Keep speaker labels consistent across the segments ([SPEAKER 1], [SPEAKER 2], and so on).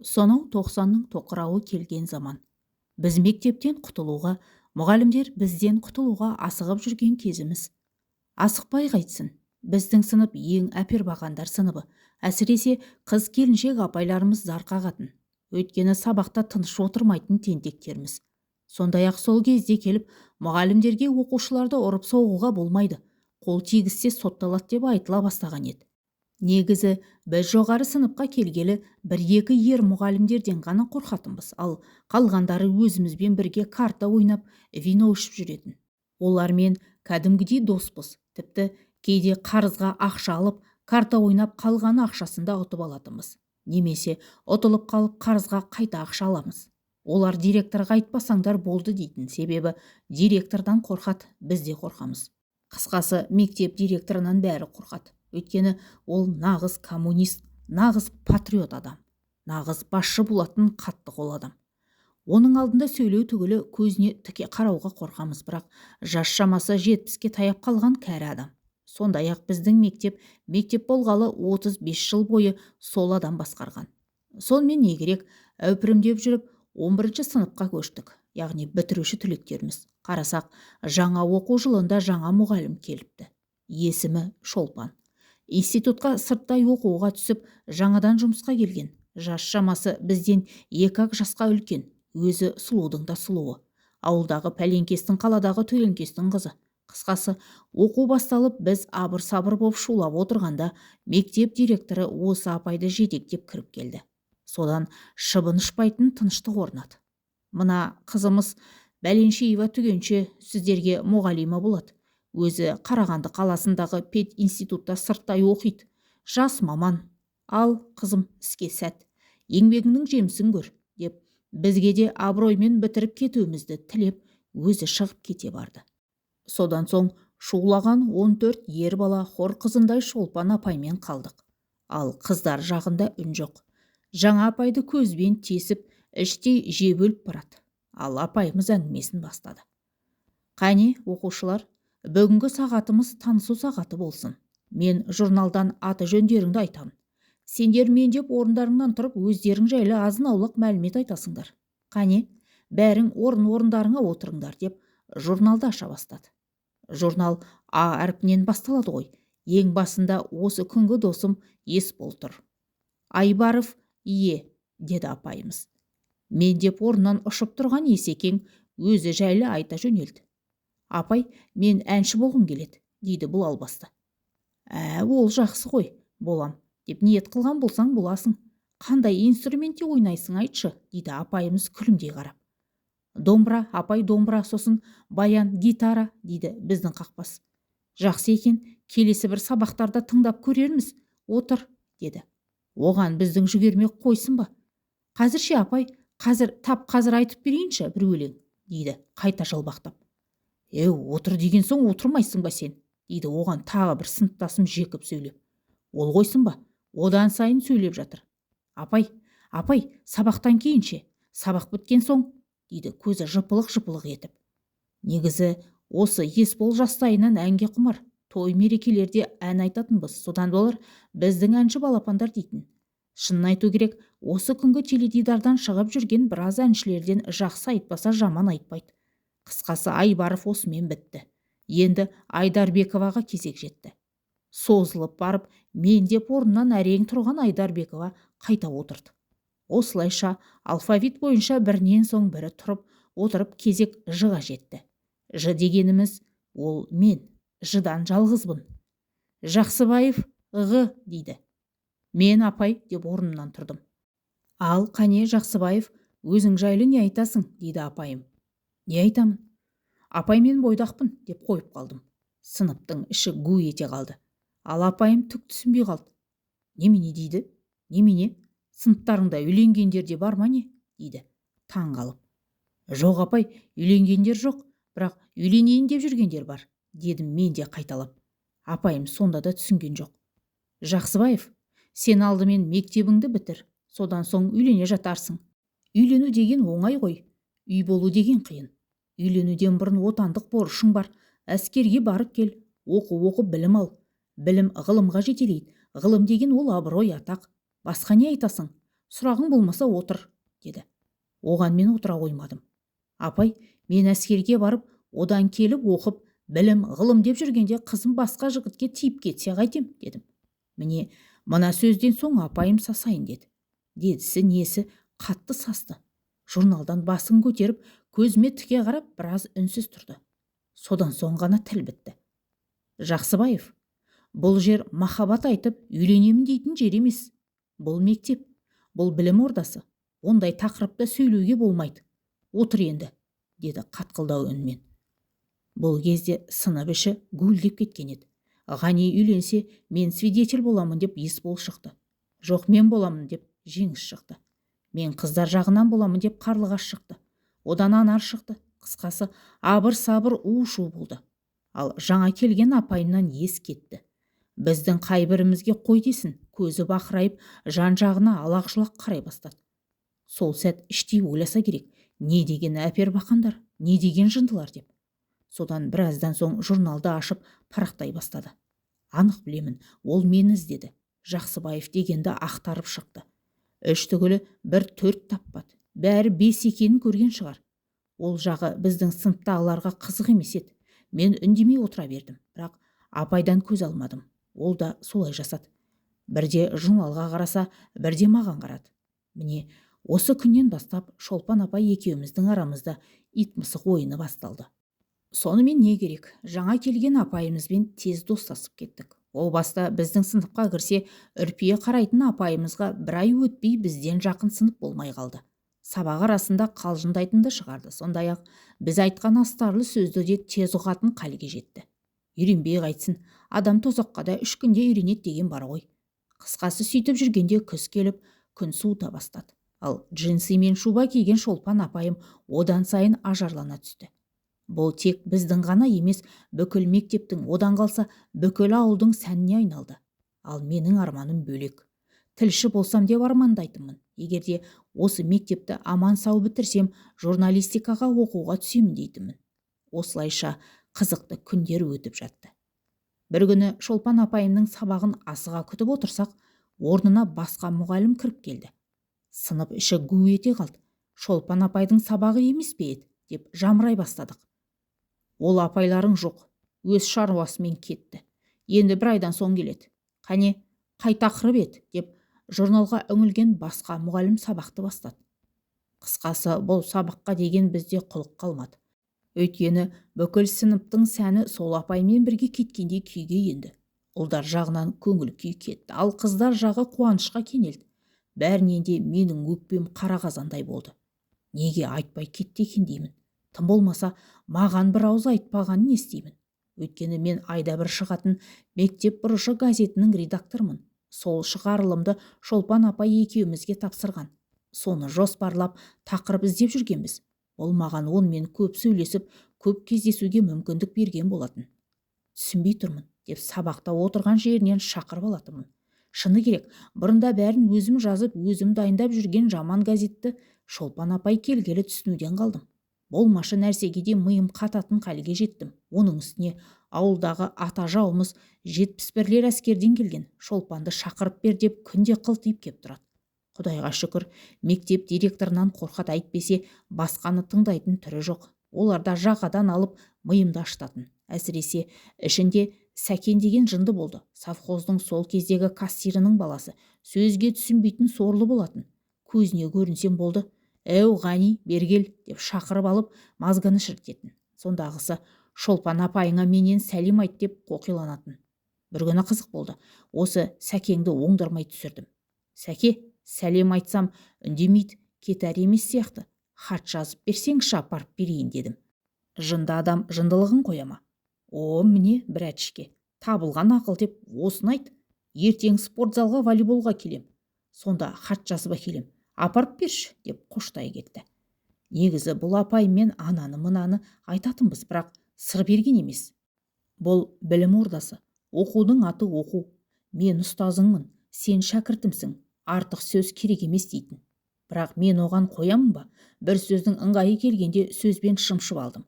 [SPEAKER 1] Сонау 90-ның тоқырауы келген заман. Біз мектептен құтылуға, мұғалімдер бізден құтылуға асығып жүрген кезіміз. Асықпай қайтсын, біздің сынып ең әпербағандар сыныбы. Әсіресе қыз келіншек апайларымыз зар қағатын. Өйткені сабақта тыныш отырмайтын тентектерміз. Сондай-ақ сол кезде келіп, мұғалімдерге оқушыларды ұрып соғуға болмайды, қол тигізсе сотталады деп айтыла бастаған еді. Негізі, біз жоғары сыныпқа келгелі бір-екі ер мұғалімдерден ғана қорқатынбыз, ал қалғандары өзімізбен бірге карта ойнап, вино ішіп жүретін. Олармен кәдімгідей доспыз, тіпті кейде қарызға ақша алып, карта ойнап қалғаны ақшасында ұтып алатынбыз. Немесе ұтылып қалып қарызға қайта ақша аламыз. Олар директорға айтпасаңдар болды дейтін, себебі директордан қорқады, біз де қорқамыз. Қысқасы, мектеп директорынан бәрі қорқады. Өйткені ол нағыз коммунист, нағыз патриот адам, нағыз басшы болатын қатты қол адам. Оның алдында сөйлеу түгілі көзіне тіке қарауға қорқамыз, бірақ жас шамасы 70-ке таяп қалған кәрі адам. Сондай-ақ біздің мектеп болғалы 35 жыл бойы сол адам басқарған. Сонымен не керек, әупірімдеп жүріп 11-ші сыныпқа көштік, яғни бітіруші түлектеріміз. Қарасақ, жаңа оқу жылында жаңа мұғалім келіпті. Есімі Шолпан. Институтқа сырттай оқуға түсіп, жаңадан жұмысқа келген. Жас шамасы бізден 2-ақ жасқа үлкен, өзі сұлудың да сұлуы. Ауылдағы пәленкестің, қаладағы төленкестің қызы. Қысқасы, оқу басталып, біз абыр-сабыр боп шулап отырғанда, мектеп директоры осы апайды жетектеп кіріп келді. Содан шыбын ұшпайтын тыныштық орнады. Мына қызымыз Бәленшеева түгенше сіздерге мұғалима болады. Өзі Қарағанды қаласындағы пединститутта сырттай оқиды. Жас маман. Ал, қызым, іске сәт. Еңбегіңнің жемісін көр, деп бізге де абыроймен бітіріп кетуімізді тілеп, өзі шығып кете барды. Содан соң шулаған 14 ер бала хор қызындай Шолпан апаймен қалдық. Ал қыздар жағында үн жоқ. Жаңа апайды көзбен тесіп, іштей жеп өліп барады. Ал апайымыз әңгімесін бастады. Қане, оқушылар, бүгінгі сағатымыз танысу сағаты болсын. Мен журналдан аты жөндеріңді айтамын. Сендер мен деп орындарыңнан тұрып, өздерің жайлы азын-аулақ мәлімет айтасыңдар. Қане, бәрің орындарыңа отырыңдар, деп журналды аша бастады. Журнал А әрпінен басталады ғой. Ең басында осы күнгі досым Есбол тұр. Айбаров ие, деді апайымыз. Мен деп орнынан ұшып тұрған Есекең өзі жайлы айта жөнелді. Апай, мен әнші болғым келеді, дейді бұл албасты. Ол жақсы ғой, болам, деп ниет қылған болсаң боласың. Қандай инструментте ойнайсың айтшы, дейді апайымыз күлімдей қарап. Домбыра, апай домбыра, сосын баян, гитара, дейді біздің қақпас. Жақсы екен, келесі бір сабақтарда тыңдап көрерміз, отыр, деді. Оған біздің жүгермек қойсын ба? Қазірше апай, қазір айтып берейінші бір өлең, дейді қайта жалбақтап. Отыр деген соң отырмайсың ба сен, дейді оған тағы бір сыныптасым жекіп сөйлеп. Ол қойсын ба, одан сайын сөйлеп жатыр. Апай, сабақтан кейінше, сабақ біткен соң, дейді көзі жыпылық етіп. Негізі осы Есбол жастайынан әнге құмар, той мерекелерде ән айтатынбыз, содан болар біздің әнші балапандар дейтін. Шынын айту керек, осы күнгі теледидардан шығып жүрген біраз әншілерден жақсы айтпаса жаман айтпайды. Қысқасы, Айбаров осымен бітті. Енді Айдарбековаға кезек жетті. Созылып барып, мен деп орнынан әрең тұрған Айдарбекова қайта отырды. Осылайша алфавит бойынша бірінен соң бірі отырып кезек Ж-ға жетті. Ж дегеніміз ол мен, Ж-дан жалғызбын. Жақсыбаев Г дейді. Мен апай, деп орнымнан тұрдым. Ал қане, Жақсыбаев, өзің жайлы не айтасың, дейді апайым. Не айтамын? Апаймен бойдақпын, деп қойып қалдым. Сыныптың іші гу ете қалды. Ал апайым түк түсінбей қалды. Немене дейді? Немене? Сыныптарыңда үйленгендер де бар ма не? дейді таң қалып. Жоқ апай, үйленгендер жоқ, бірақ үйленейін деп жүргендер бар, дедім мен де қайталап. Апайым сонда да түсінген жоқ. Жақсыбаев, сен алдымен мектебіңді бітір, содан соң үйлене жатарсың. Үйлену деген оңай ғой, үй болу деген қиын. Үйленуден бұрын отандық борышың бар, әскерге барып кел, оқу білім ал. Білім ғылымға жетелейді. Ғылым деген ол абырой, атақ. Басқа не айтасың? Сұрағың болмаса отыр, деді. Оған мен отыра қоймадым. Апай, мен әскерге барып, одан келіп оқып, білім, ғылым деп жүргенде қызым басқа жігітке тиіп кетсе қайтем, дедім. Міне, мына сөзден соң апайым сасайын деді. Дедісі несі қатты састы. Журналдан басын көтеріп, көзіме тіке қарап, біраз үнсіз тұрды. Содан соң ғана тіл бітті. Жақсыбаев, бұл жер махаббат айтып үйленемін дейтін жер емес. Бұл мектеп, бұл білім ордасы. Ондай тақырыпта сөйлеуге болмайды. Отыр енді, деді қатқылдау үнмен. Бұл кезде сынып іші гүлдеп кеткен еді. Ғани үйленсе, мен свидетель боламын деп есбол шықты. Жоқ, мен боламын деп жеңіс шықты. Мен қыздар жағынан боламын деп қарлығаш шықты. Одан анар шықты. Қысқасы, абыр-сабыр у-шу болды. Ал жаңа келген апайымнан ес кетті. Біздің қай бірімізге қой десін, көзі бақырайып, жан-жағына алақ-жұлақ қарай бастады. Сол сәт іштей ойласа керек, не деген әпер бақандар, не деген жындылар деп. Содан біраздан соң журналды ашып парақтай бастады. Анық білемін, ол мені іздеді. Жақсыбаев дегенді ақтарып шықты. Үш түгілі 1-4 таппады. Бәрі 5 екенін көрген шығар. Ол жағы біздің сыныптағыларға қызық емес еді. Мен үндемей отыра бердім, бірақ апайдан көз алмадым. Ол да солай жасады. Бірде журналға қараса, бірде маған қарады. Міне, осы күннен бастап Шолпан апай екеуміздің арамызда ит мысық ойыны басталды. Сонымен не керек? Жаңа келген апайымызбен тез достасып кеттік. О баста біздің сыныпқа кірсе, үрпие қарайтын апайымызға бір ай өтпей бізден жақын сынып болмай қалды. Сабақ арасында қалжыңдайтынды шығарды. Сондай-ақ біз айтқан астарлы сөзді де тез ұғатын халге жетті. Үйренбей қайтсын, адам тозаққа да 3 күнде үйренеді деген бар ғой. Қысқасы сөйтіп жүргенде күз келіп, күн суыта бастады. Ал джинсы мен шуба киген Шолпан апайым одан сайын ажарлана түсті. Бұл тек біздің ғана емес, бүкіл мектептің, одан қалса бүкіл ауылдың сәніне айналды. Ал менің арманым бөлек. Тілші болсам деп армандайтынмын. Егерде осы мектепті аман сау бітірсем, журналистикаға оқуға түсемін дейтінмін. Осылайша қызықты күндер өтіп жатты. Бір күні Шолпан апайымның сабағын асыға күтіп отырсақ, орнына басқа мұғалім кіріп келді. Сынып іші гу ете қалды. Шолпан апайдың сабағы емес пе еді деп жамырай бастадық. Ол апайларың жоқ, өз шаруасымен кетті. Енді бір айдан соң келеді. Қане, қай тақырып еді деп журналға үңілген басқа мұғалім сабақты бастады. Қысқасы, бұл сабаққа деген бізде құлық қалмады. Өйткені бүкіл сыныптың сәні сол апаймен бірге кеткендей күйге енді. Ұлдар жағынан көңіл күй кетті, ал қыздар жағы қуанышқа кенелді. Бәрінен де менің өкпем қара қазандай болды. Неге айтпай кетті екен деймін. Тым болмаса, маған бір ауыз айтпағанын естимін. Өйткені мен айда бір шығатын мектеп бұрышы газетінің редакторымын. Сол шығарылымды Шолпан апай екеумізге тапсырған. Соны жоспарлап, тақырып іздеп жүргенбіз. Ол маған онымен көп сөйлесіп, көп кездесуге мүмкіндік берген болатын. Түсінбей тұрмын деп сабақта отырған жерінен шақырып алатынмын. Шыны керек, бұрында бәрін өзім жазып, өзім дайындап жүрген жаман газетті Шолпан апай келгелі түсінуден қалдым. Болмашы нәрсеге де миым қататын халге жеттім. Оның үстіне ауылдағы ата жауымыз 71-лер әскерден келген. Шолпанды шақырып бер деп күнде қылтиып кеп тұрады. Құдайға шүкір, мектеп директорынан қорқат әйтпесе, басқаны тыңдайтын түрі жоқ. Олар да жағадан алып миымды ашытатын. Әсіресе ішінде Сәкен деген жынды болды. Совхоздың сол кездегі кассирінің баласы. Сөзге түсінбейтін сорлы болатын. Көзіне көрінсем болды. Әу Ғани, бергел деп шақырып алып мазғаны шіртетін. Сондағысы Шолпан апайыңа менен сәлем айт деп қоқиланатын. Бір күні қызық болды. Осы Сәкеңді оңдырмай түсірдім. Сәке, сәлем айтсам үндемейді, кетер емес сияқты. Хат жазып берсеңші апарып берейін дедім. Жынды адам жындылығын қояма. О, міне бір әтішке. Табылған ақыл деп осын айт. Ертең спортзалға волейболға келем. Сонда хат жазып әкелем. Апарып берші деп қоштай кетті. Негізі бұл апайым мен ананы мынаны айтатынбыз, бірақ сыр берген емес. Бұл білім ордасы. Оқудың аты оқу. Мен ұстазыңмын, сен шәкіртімсің. Артық сөз керек емес дейтін. Бірақ мен оған қоямын ба? Бір сөздің ыңғайы келгенде сөзбен шымшып алдым.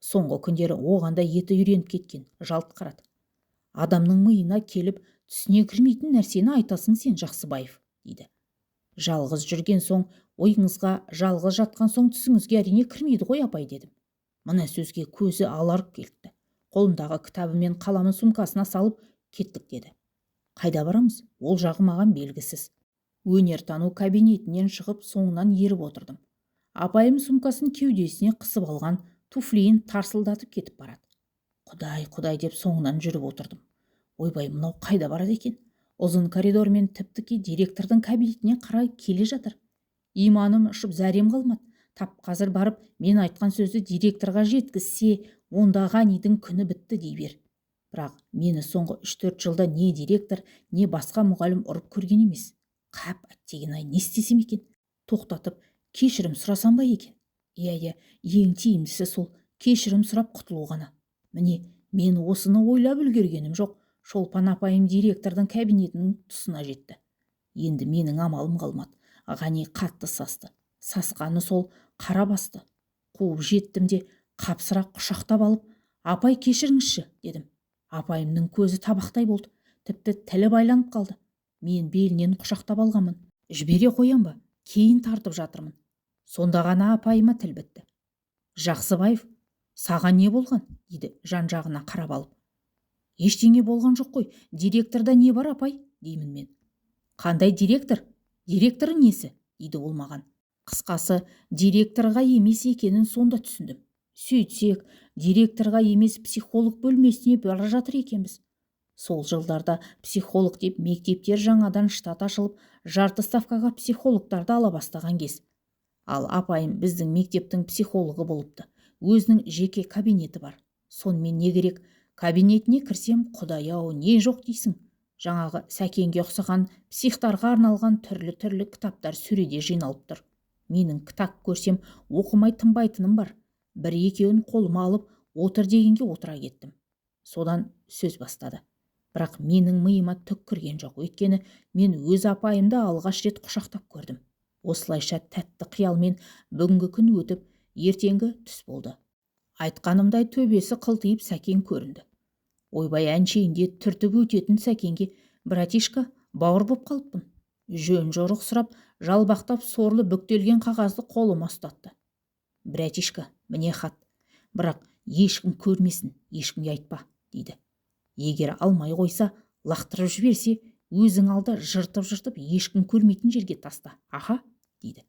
[SPEAKER 1] Соңғы күндері оғанда еті үйреніп кеткен, жалт қарады. Адамның миына келіп түсіне кірмейтін нәрсені айтасың сен, Жақсыбаев, дейді. Жалғыз жүрген соң, ойыңызға жалғыз жатқан соң түсіңізге әрине кірмейді ғой апай, дедім. Мына сөзге көзі аларып келді. Қолындағы кітабы мен қаламын сумкасына салып кеттік, деді. Қайда барамыз? Ол жағы маған белгісіз. Өнертану кабинетінен шығып соңынан еріп отырдым. Апайым сумкасын кеудесіне қысып алған, туфлиін тарсылдатып кетіп барады. Құдай, құдай деп соңынан жүріп отырдым. Ойбай, мынау қайда барады екен? Ұзын коридормен тіпті директордың кабинетіне қарай келе жатыр. Иманым ұшып зәрем қалмады. Тап қазір барып, мен айтқан сөзді директорға жеткізсе, онда Ғанидың күні бітті дей бер. Бірақ мені соңғы 3-4 жылда не директор, не басқа мұғалім ұрып көрген емес. Қап, әттеген-ай, не істесем екен? Тоқтатып, кешірім сұрасам ба екен? Иә, ең тиімдісі сол, кешірім сұрап құтылу ғана. Міне, мен осыны ойлап үлгергенім жоқ. Шолпан апайым директордың кабинетінің тұсына жетті. Енді менің амалым қалмады. Ғани қатты састы. Сасқаны сол қара басты. Қуып жеттім де, қапсыра құшақтап алып, апай кешіріңізші, дедім. Апайымның көзі табақтай болды. Тіпті тілі байланып қалды. Мен белінен құшақтап алғанмын. Жібере қоям ба? Кейін тартып жатырмын. Сонда ғана апайыма тіл бітті. Жақсыбаев, саған не болған? Дейді жан-жағына қарап алып. Ештеңе болған жоқ қой. Директорда не бар, апай? Деймін мен. Қандай директор? Директоры несі? Дейді ол маған. Қысқасы, директорға емес екенін сонда түсіндім. Сөйтсек, директорға емес психолог бөлмесіне бара жатыр екенбіз. Сол жылдарда психолог деп мектептер жаңадан штат ашылып, жарты ставкаға психологтарды ала бастаған кез. Ал апайым біздің мектептің психологы болыпты. Өзінің жеке кабинеті бар. Сонымен не керек? Кабинетіне кірсем, құдай-ау, не жоқ дейсің. Жаңағы сәкенге ұқсаған психтарға арналған түрлі кітаптар сөреде жиналып тұр. Менің кітап көрсем, оқымай тынбайтыным бар. Бір-екеуін қолыма алып, отыр дегенге отыра кеттім. Содан сөз бастады. Бірақ менің миыма түк кірген жоқ. Өйткені мен өз апайымды алғаш рет құшақтап көрдім. Осылайша тәтті қиялмен бүгінгі күн өтіп, ертеңгі түс болды. Айтқанымдай төбесі қылтиып Сәкен көрінді. Ойбай, әншейінде түртіп өтетін Сәкенге, братишка, бауыр боп қалыппын. Жөн жорық сұрап, жалбақтап сорлы бүктелген қағазды қолыма ұстатты. Братишка, міне хат. Бірақ ешкім көрмесін, ешкімге айтпа, дейді. Егер алмай қойса, лақтырып жіберсе, өзің алда жыртып ешкім көрмейтін жерге таста. Аха, дейді.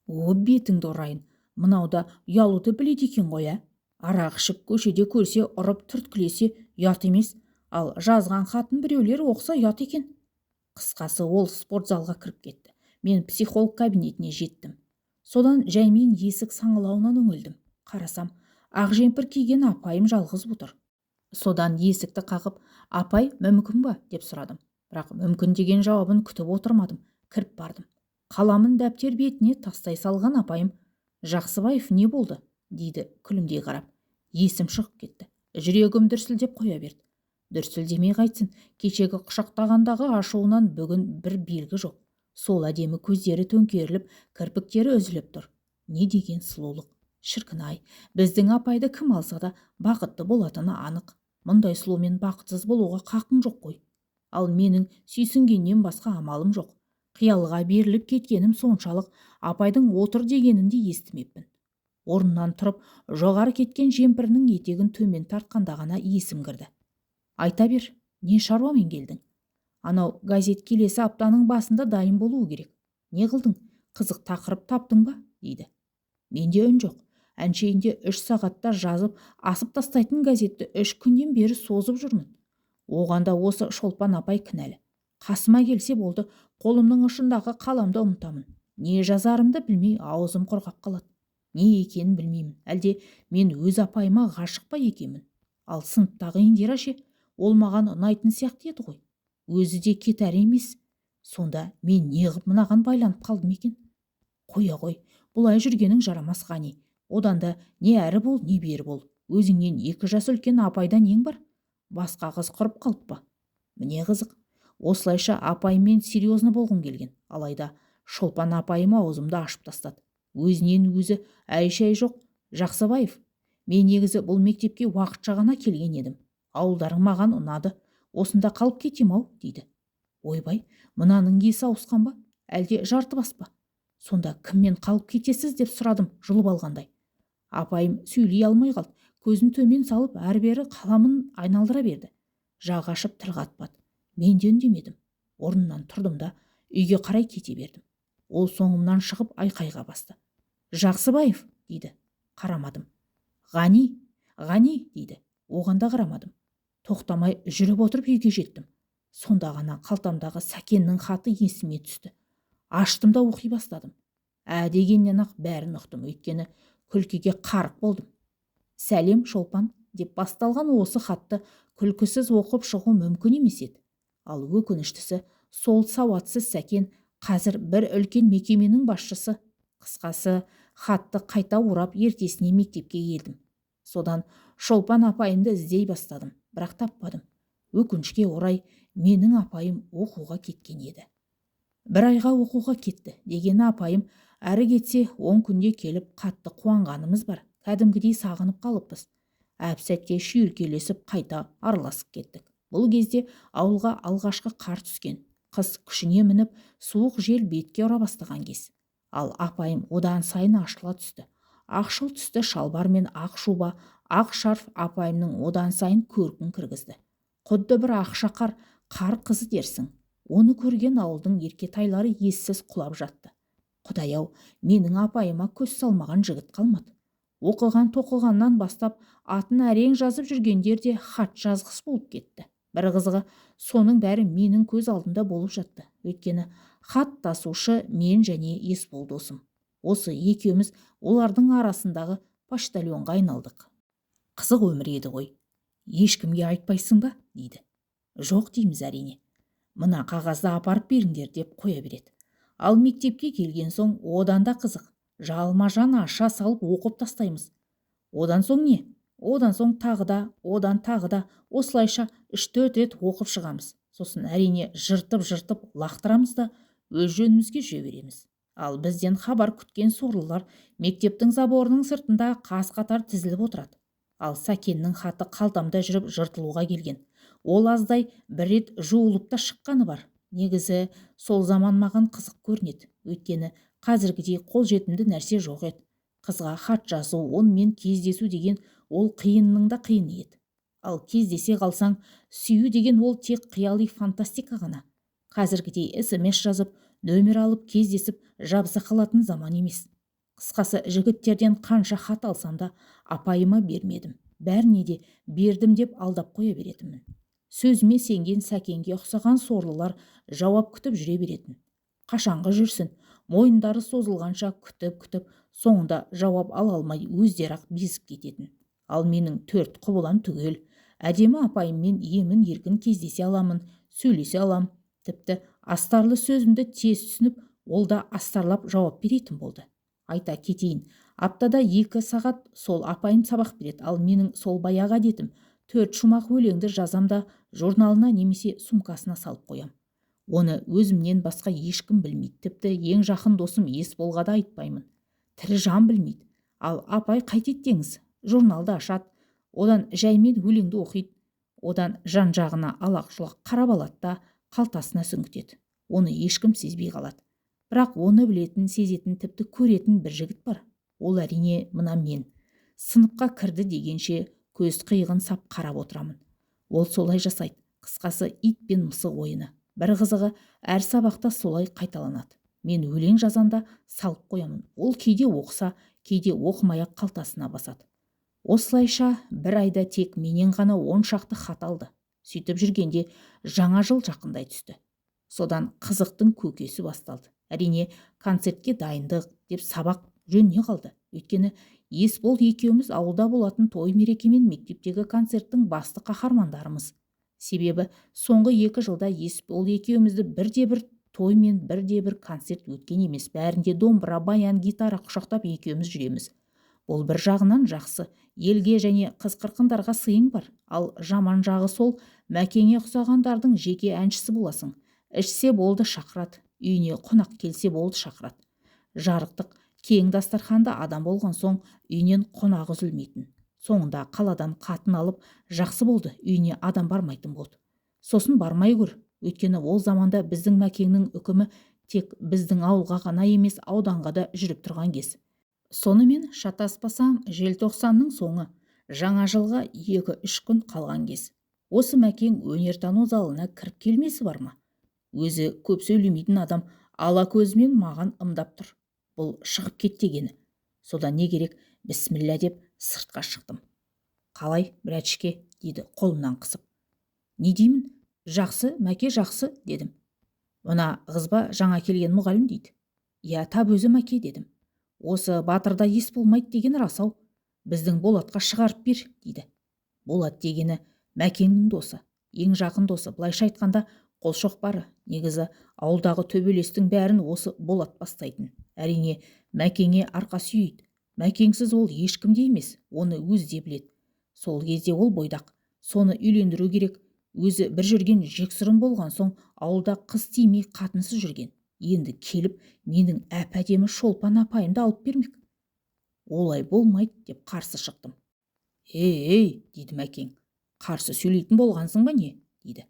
[SPEAKER 1] О, бетіңді ұрайын. Мынауда ұялуды біледі екен ғой, Арақ ішіп көшеде көрсе, ұрып түрткілесе ұят емес, ал жазған хатын біреулер оқса ұят екен. Қысқасы, ол спортзалға кіріп кетті. Мен психолог кабинетіне жеттім. Содан жаймен есік саңылауынан үңілдім. Қарасам, ақ жемпір киген апайым жалғыз отыр. Содан есікті қағып, апай, мүмкін ба, деп сұрадым. Бірақ мүмкін деген жауабын күтіп отырмадым. Кіріп бардым. Қаламын дәптер бетіне тастай салған апайым, Жақсыбаев, не болды? Дейді күлімдей қарап. Есім шығып кетті. Жүрегім дүрсілдеп қоя берді. Дүрсілдемей қайтсын, кешегі құшақтағандағы ашуынан бүгін бір белгі жоқ. Сол әдемі көздері төңкеріліп, кірпіктері үзіліп тұр. Не деген сұлулық. Шіркін-ай, біздің апайды кім алса да бақытты болатыны анық. Мұндай сұлумен бақытсыз болуға қақың жоқ қой. Ал менің сүйсінгеннен басқа амалым жоқ. Қиялға беріліп кеткенім соншалық, апайдың отыр дегенін де естімеппін. Орнынан тұрып, жоғары кеткен жемпірінің етегін төмен тартқанда ғана есім кірді. Айта бер, не шаруамен келдің? Анау газет келесі аптаның басында дайын болуы керек. Не қылдың? Қызық тақырып таптың ба? Дейді. Менде үн жоқ. Әншейінде 3 сағатта жазып, асып тастайтын газетті 3 күннен бері созып жүрмін. Оғанда осы Шолпан апай кінәлі. Қасыма келсе болды, қолымның ұшындағы қаламды ұмытамын. Не жазарымды білмей, аузым құрғап қалады. Не екенін білмеймін. Әлде мен өз апайыма ғашық па екенмін? Ал сыныптағы Индира ше, ол маған ұнайтын сияқты еді ғой. Өзі де кетер емес. Сонда мен неғып мынаған байланып қалдым екен? Қоя қой, бұлай жүргенің жарамас, Ғани. Одан да не әрі бол, не бері бол. Өзіңнен 2 жас үлкен апайдан ең бар. Басқа қыз құрып қалып па? Міне қызық. Осылайша апаймен серьезны болғым келген. Алайда Шолпан апайым аузымды ашып тастады. Өзінен өзі әй-шәй жоқ. Жақсыбаев, мен негізі бұл мектепке уақытша ғана келген едім. Ауылдарың маған ұнады. Осында қалып кетем ау, дейді. Ойбай, мынаның есі ауысқан ба? әлде жарты бас па? Сонда кіммен қалып кетесіз деп сұрадым жұлып алғандай. Апайым сөйлей алмай қалды. Көзін төмен салып әрбері қаламын айналдыра берді. Жағы ашып тіл қатпады. Мен де үндемедім. Орнымнан тұрдым да үйге қарай кете бердім. Ол соңымнан шығып айқайға басты. Жақсыбаев дейді. Қарамадым. Ғани дейді. Оған да қарамадым. Тоқтамай жүріп отырып үйге жеттім. Сонда ғана қалтамдағы Сәкеннің хаты есіме түсті. Аштым да оқи бастадым. Дегеннен ақ бәрін ұқтым, өйткені күлкіге қарық болдым. Сәлем Шолпан деп басталған осы хатты күлкісіз оқып шығу мүмкін емес еді. Ал өкініштісі, сол сауатсыз Сәкен қазір бір үлкен мекеменің басшысы. Қысқасы, хатты қайта орап ертесіне мектепке келдім. Содан Шолпан апайымды іздей бастадым, бірақ таппадым. Өкінішке орай менің апайым оқуға кеткен еді. Бір айға оқуға кетті дегені апайым әрі кетсе 10 күнде келіп қатты қуанғанымыз бар. Кәдімгідей сағынып қалыппыз. Әп-сәтте шүйіркелесіп қайта араласып кеттік. Бұл кезде ауылға алғашқы қар түскен. Қыс күшіне мініп, суық жел бетке ұра бастаған кез. Ал апайым одан сайын ашыла түсті. Ақшыл түсті шалбар мен ақ шуба, ақ шарф апайымның одан сайын көркін кіргізді. Құдды бір ақшақар қар қызы дерсің. Оны көрген ауылдың еркетайлары ессіз құлап жатты. Құдай-ау, менің апайыма көз салмаған жігіт қалмады. Оқыған-тоқығаннан бастап атын әрең жазып жүргендер де хат жазғыс болып кетті. Бір қызығы, соның бәрі менің көз алдымда болып жатты. Өйткені хат тасушы мен және Есбол досым. Осы екеуміз олардың арасындағы поштальонға айналдық. Қызық өмір еді ғой. Ешкімге айтпайсың ба? дейді. Жоқ дейміз әрине. Мына қағазды апарып беріңдер деп қоя береді. Ал мектепке келген соң одан да қызық. Жалма-жан аша салып оқып тастаймыз. Одан соң не? Одан соң тағы да, осылайша 3-4 рет оқып шығамыз. Сосын әрине жыртып лақтырамыз да өз жөнімізге жүре береміз. Ал бізден хабар күткен сорлылар мектептің заборының сыртында қаз-қатар тізіліп отырады. Ал Сәкеннің хаты қалтамда жүріп жыртылуға келген. Ол аздай бір рет жуылып та шыққаны бар. Негізі сол заман маған қызық көрінеді. Өйткені қазіргідей қолжетімді нәрсе жоқ еді. Қызға хат жазу, онымен кездесу деген ол қиынның да қиыны еді. Ал кездесе қалсаң, сүю деген ол тек қияли фантастика ғана. Қазіргідей SMS жазып, нөмер алып кездесіп жабыса қалатын заман емес. Қысқасы, жігіттерден қанша хат алсам да апайыма бермедім. Бәріне де бердім деп алдап қоя беретінмін. Сөзіме сенген Сәкенге ұқсаған сорлылар жауап күтіп жүре беретін. Қашанғы жүрсін, мойындары созылғанша күтіп, соңында жауап ала алмай өздері-ақ безіп кететін. Ал менің 4 құбылам түгел. Әдемі апайыммен емін еркін кездесе аламын, сөйлесе алам. Тіпті астарлы сөзімді тез түсініп, ол да астарлап жауап беретін болды. Айта кетейін, аптада 2 сағат сол апайым сабақ береді, ал менің сол баяғы әдетім 4 шумақ өлеңді жазам да журналына немесе сумкасына салып қоям. Оны өзімнен басқа ешкім білмейді. Тіпті ең жақын досым Есболға да айтпаймын. Тірі жан білмейді. Ал апай қайтеді деңіз, журналды ашады, одан жаймен өлеңді оқиды, одан жан-жағына алақ-жұлақ қарап алады да қалтасына сүңгітеді. Оны ешкім сезбей қалады. Бірақ оны білетін, сезетін, тіпті көретін бір жігіт бар. Ол әрине мына мен. Сыныпқа кірді дегенше көз қиығын сап қарап отырамын. Ол солай жасайды. Қысқасы, ит пен мысық ойыны. Бір қызығы, әр сабақта солай қайталанады. Мен өлең жазанда салып қоямын. Ол кейде оқыса, кейде оқымай-ақ қалтасына басады. Осылайша бір айда тек менен ғана 10 шақты хат алды. Сөйтіп жүргенде жаңа жыл жақындай түсті. Содан қызықтың көкесі басталды. Әрине, концертке дайындық деп сабақ жөніне қалды. Өйткені Есбол екеуміз ауылда болатын той мереке мен мектептегі концерттің басты қаһармандарымыз. Себебі соңғы 2 жылда Есбол екеумізді бірде-бір той мен бірде-бір концерт өткен емес. Бәрінде домбыра, баян, гитара құшақтап екеуміз жүреміз. Ол бір жағынан жақсы, елге және қыз-қырқындарға сыйың бар. Ал жаман жағы сол, Мәкеңе ұқсағандардың жеке әншісі боласың. Ішсе болды шақырады, үйіне қонақ келсе болды шақырады. Жарықтық, кең дастарханда адам болған соң үйінен қонақ үзілмейтін. Соңында қаладан қатын алып, жақсы болды, үйіне адам бармайтын болды. Сосын бармай көр, өйткені ол заманда біздің Мәкеңнің үкімі тек біздің ауылға ғана емес ауданға да жүріп тұрған кез. Сонымен шатаспасам желтоқсанның соңы, жаңа жылға 2-3 күн қалған кез. Осы Мәкең өнертану залына кіріп келмесі бар ма? Өзі көп сөйлемейтін адам ала көзімен маған ымдап тұр. Бұл шығып кет дегені. Содан не керек, бісміллә деп сыртқа шықтым. Қалай, братчике, дейді қолымнан қысып. Не деймін? Жақсы, Мәке, жақсы, дедім. Мына қызба жаңа келген мұғалім дейді. Я, тап өзі Мәке, дедім. Осы батырда ес болмайды деген рас-ау. Біздің Болатқа шығарып бер, дейді. Болат дегені Мәкеңнің досы, ең жақын досы. Былайша айтқанда қолшоқпары. Негізі ауылдағы төбелестің бәрін осы Болат бастайтын. Әрине, Мәкеңе арқа сүйейді. Мәкеңсіз ол ешкімде емес, оны өзі де біледі. Сол кезде ол бойдақ, соны үйлендіру керек. Өзі бір жүрген жексұрын болған соң ауылда қыз тимей қатынсыз жүрген. Енді келіп менің әп-әдемі Шолпан апайымды алып бермек. Олай болмайды деп қарсы шықтым. Ей, дейді Мәкең, қарсы сөйлейтін болғансың ба не? дейді.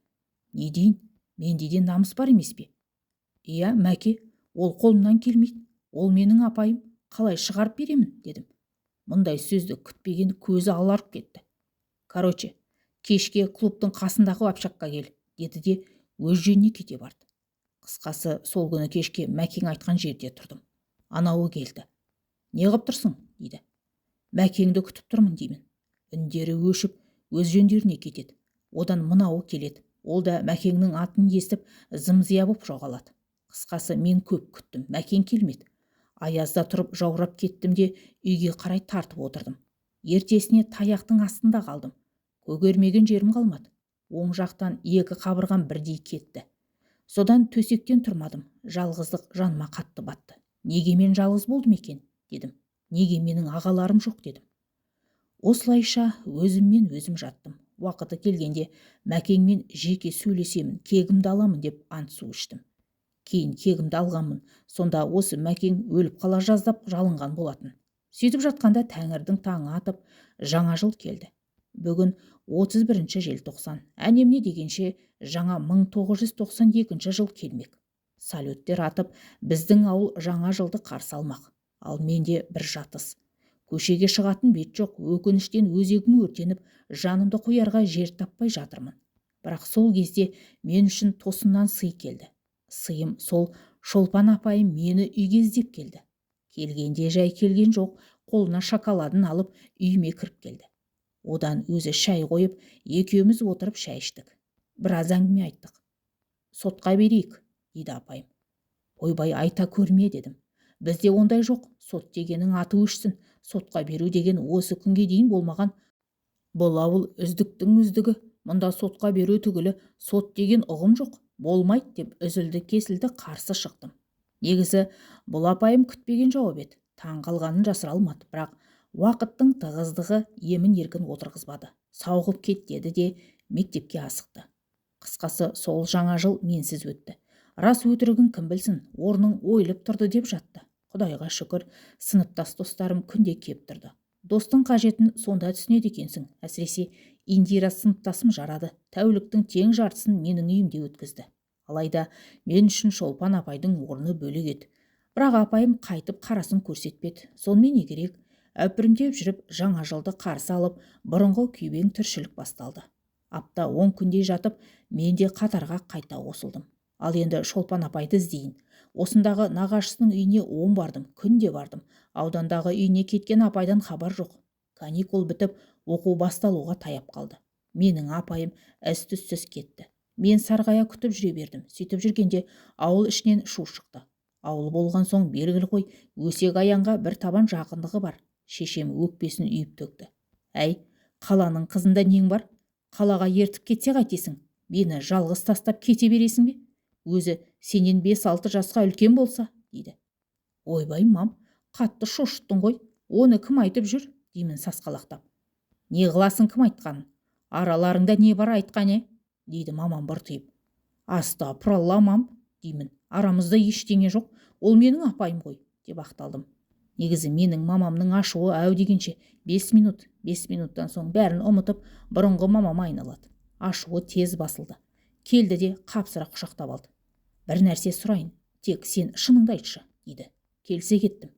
[SPEAKER 1] Не дейін? Менде де намыс бар емес пе? Иә, Мәке, ол қолымнан келмейді. Ол менің апайым, қалай шығарып беремін, дедім. Мұндай сөзді күтпеген көзі аларып кетті. Короче, кешке клубтың қасындағы общакқа кел, деді де өз жөніне кете барды. Қысқасы, сол күні кешке Мәкең айтқан жерде тұрдым. Анауы келді. Не қып тұрсың, дейді. Мәкеңді күтіп тұрмын, деймін. Үндері өшіп, өз жөндеріне кетеді. Одан мынауы келеді. Ол да Мәкеңнің атын естіп зым-зия боп жоғалады. Қысқасы, мен көп күттім, Мәкең келмеді. Аязда тұрып жаурап кеттім де үйге қарай тартып отырдым. Ертесіне таяқтың астында қалдым. Көгермеген жерім қалмады. Оң жақтан 2 қабырғам бірдей кетті. Содан төсектен тұрмадым. Жалғыздық жаныма қатты батты. Неге мен жалғыз болдым екен, дедім. Неге менің ағаларым жоқ, дедім. Осылайша өзіммен өзім жаттым. Уақыты келгенде Мәкеңмен жеке сөйлесемін, кегімді аламын деп ант су іштім. Кейін кегімді алғанмын. Сонда осы Мәкең өліп қала жаздап жалынған болатын. Сөйтіп жатқанда тәңірдің таңы атып, жаңа жыл келді. Бүгін 31 желтоқсан. Әнемне дегенше жаңа 1992 жыл келмек. Салюттер атып, біздің ауыл жаңа жылды қарсы алмақ. Ал менде бір жатыс. Көшеге шығатын бет жоқ, өкініштен өзегім өртеніп, жанымды қоярға жер таппай жатырмын. Бірақ сол кезде мен үшін тосыннан сый келді. Сыйым сол Шолпан апайым мені үйге іздеп келді. Келгенде жай келген жоқ, қолына шоколадын алып үйіме кіріп келді. Одан өзі шай қойып, екеуміз отырып шай іштік. Біраз әңгіме айттық. Сотқа берейік, дейді апайым. Ойбай, айта көрме, дедім. Бізде ондай жоқ, сот дегенің аты өшсін. Сотқа беру деген осы күнге дейін болмаған. Бұл ауыл үздіктің үздігі. Мұнда сотқа беру түгілі сот деген ұғым жоқ. Болмайды деп үзілді кесілді қарсы шықтым. Негізі бұл апайым күтпеген жауап еді. Таң қалғанын жасыра алмады, бірақ уақыттың тығыздығы емін еркін отырғызбады. Сауығып кет деді де мектепке асықты. Қысқасы, сол жаңа жыл менсіз өтті. Рас өтірігін кім білсін, орның ойылып тұрды деп жатты. Құдайға шүкір, сыныптас достарым күнде кеп тұрды. Достың қажетін сонда түсінеді екенсің. Әсіресе Индира сыныптасым жарады. Тәуліктің тең жартысын менің үйімде өткізді. Алайда мен үшін Шолпан апайдың орны бөлек еді. Бірақ апайым қайтып қарасын көрсетпеді. Сонымен не керек? Әпірімдеп жүріп жаңа жылды қарсы алып, бұрынғы күйбең тіршілік басталды. Апта 10 күндей жатып, мен де қатарға қайта қосылдым. Ал енді Шолпан апайды іздейін. Осындағы нағашысының үйіне 10 бардым, күнде бардым. Аудандағы үйіне кеткен апайдан хабар жоқ. Каникул бітіп, оқу басталуға таяп қалды. Менің апайым із-түзсіз кетті. Мен сарғая күтіп жүре бердім. Сөйтіп жүргенде ауыл ішінен шу шықты. Ауыл болған соң белгілі ғой, өсек аяңға бір табан жақындығы бар. Шешем өкпесін үйіп төкті. Әй, қаланың қызында нең бар? Қалаға ертіп кетсе қайтесің? Мені жалғыз тастап кете бересің бе? Өзі сенен 5-6 жасқа үлкен болса, дейді. Ойбай, мам, қатты шошыттың ғой. Оны кім айтып жүр? Деймін сасқалақтап. Не қыласың, кім айтқанын? Араларыңда не бар айтқане? Дейді мамам бұртиып. Астапыралла, мам, деймін. Арамызда ештеңе жоқ. Ол менің апайым ғой, деп ақталдым. Негізі менің мамамның ашуы әу дегенше 5 минут. 5 минуттан соң бәрін ұмытып, бұрынғы мамама айналады. Ашуы тез басылды. Келді де қапсыра құшақтап алды. Бір нәрсе сұрайын, Тек сен шыныңды айтшы, дейді. Келсе кеттім.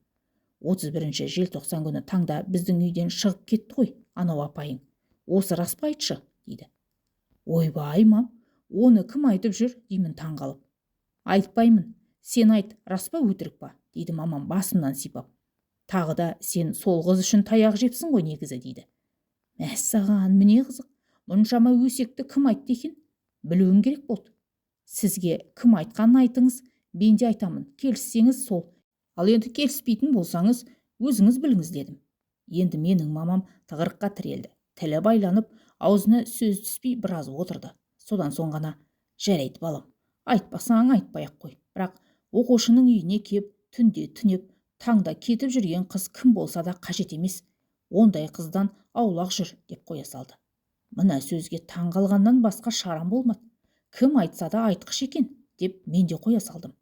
[SPEAKER 1] 31 желтоқсан күні таңда біздің үйден шығып кетті ғой, анау апайың. Осы рас па, айтшы, дейді. Ойбай, мам, оны кім айтып жүр, деймін таңғалып. Айтпаймын, сен айт, рас па өтірік па, дейді мамам басымнан сипап. Тағы да сен сол қыз үшін таяқ жепсің ғой негізі, дейді. Мәссаған, міне қызық, мұншама өсекті кім айтты екен? Білуім керек болды. Сізге кім айтқанын айтыңыз, мен де айтамын, келіссеңіз сол. Ал енді келіспейтін болсаңыз, өзіңіз біліңіз, дедім. Енді менің мамам тығырыққа тірелді. Тілі байланып, аузына сөз түспей біраз отырды. Содан соң ғана, жарайды балам, айтпасаң айтпай-ақ қой. Бірақ оқушының үйіне кеп, түнде түнеп, таңда кетіп жүрген қыз кім болса да қажет емес. Ондай қыздан аулақ жүр, деп қоя салды. Мына сөзге таң қалғаннан басқа шарам болмады. Кім айтса да айтқыш екен, деп мен де қоя салдым.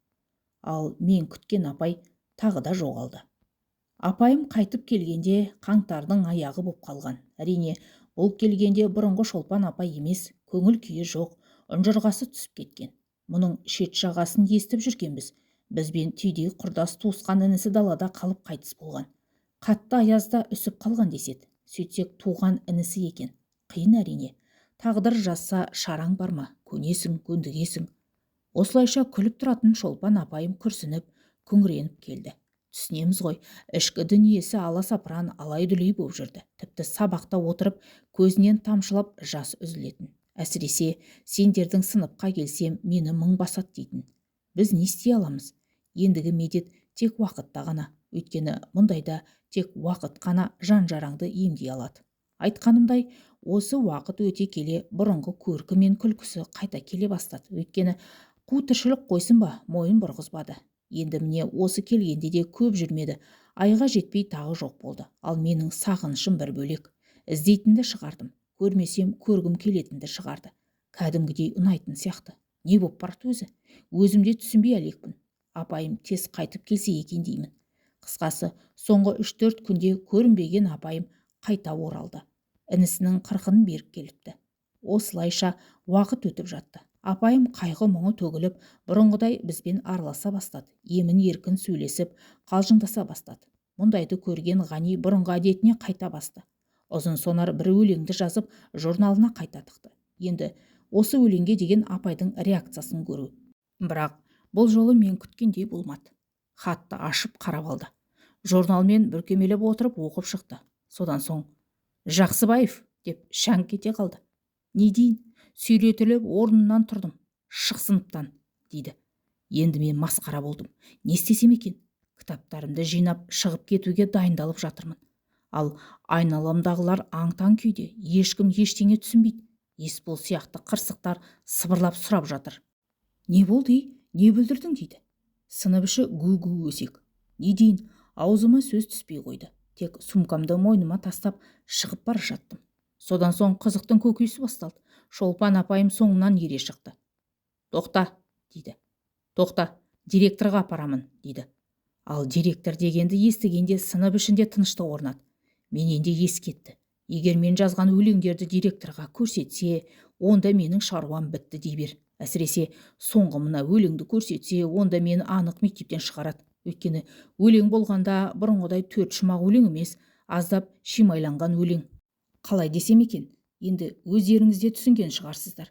[SPEAKER 1] Ал мен күткен апай тағы да жоғалды. Апайым қайтып келгенде қаңтардың аяғы боп қалған. Әрине, ол келгенде бұрынғы Шолпан апай емес, көңіл күйі жоқ, ұнжырғасы түсіп кеткен. Мұның шет жағасын естіп жүргенбіз. Бізбен түйдей құрдас туысқан інісі далада қалып қайтыс болған. Қатты аязда үсіп қалған деседі. Сөйтсек туған інісі екен. Қиын әрине. Тағдыр жазса шараң бар ма? Көнесің, көндігесің. Осылайша күліп тұратын Шолпан апайым күрсініп, күңіреніп келді. Түсінеміз ғой, ішкі дүниесі аласапыран, алай-дүлей боп жүрді. Тіпті сабақта отырып, көзінен тамшылап жас үзілетін. Әсіресе, сендердің сыныпқа келсем, мені мың басады дейтін. Біз не істей аламыз? Ендігі медет тек уақытта ғана. Өйткені мұндайда тек уақыт қана жан-жараңды емдей алады. Айтқанымдай, осы уақыт өте келе бұрынғы көркі мен күлкісі қайта келе бастады. Өйткені қу тіршілік қойсын ба, мойын бұрғызбады. Енді міне осы келгенде де көп жүрмеді. Айға жетпей тағы жоқ болды. Ал менің сағынышым бір бөлек. Іздейтінді шығардым. Көрмесем көргім келетінді шығарды. Кәдімгідей ұнайтын сияқты. Не боп барды өзі? Өзімде түсінбей әлекпін. Апайым тез қайтып келсе екен деймін. Қысқасы, соңғы 3-4 күнде көрінбеген апайым қайта оралды. Інісінің қырқын беріп келіпті. Осылайша уақыт өтіп жатты. Апайым қайғы мұңы төгіліп, бұрынғыдай бізбен араласа бастады. Емін еркін сөйлесіп, қалжыңдаса бастады. Мұндайды көрген Ғани бұрынғы әдетіне қайта басты. Ұзын сонар бір өлеңді жазып, журналына қайта тықты. Енді осы өлеңге деген апайдың реакциясын көру. Бірақ бұл жолы мен күткендей болмады. Хатты ашып қарап алды. Журналмен бүркемелеп отырып оқып шықты. Содан соң, Жақсыбаев, деп шаңқ ете қалды. Не дейін? Сүйретіліп орнымнан тұрдым. Шық сыныптан, дейді. Енді мен масқара болдым. Не істесем екен? Кітаптарымды жинап шығып кетуге дайындалып жатырмын. Ал айналамдағылар аң-таң күйде, ешкім ештеңе түсінбейді. Есбол сияқты қырсықтар сыбырлап сұрап жатыр. Не болды, не бүлдірдің, дейді. Сынып іші гу-гу өсек. Не дейін? Аузыма сөз түспей қойды. Тек сумкамды мойныма тастап шығып бара жаттым. Содан соң қызықтың көкейсі басталды. Шолпан апайым соңымнан ере шықты. Тоқта, дейді. Тоқта, директорға апарамын, дейді. Ал директор дегенді естігенде сынып ішінде тыныштық орнады. Менен де ескетті. Егер мен жазған өлеңдерді директорға көрсетсе, онда менің шаруам бітті дей бер. Әсіресе соңғы мына өлеңді көрсетсе, онда мені анық мектептен шығарады. Өйткені өлең болғанда бұрынғыдай 4 шумақ өлең емес, аздап шимайланған өлең. Қалай десем екен, енді өздеріңізде түсінген шығарсыздар.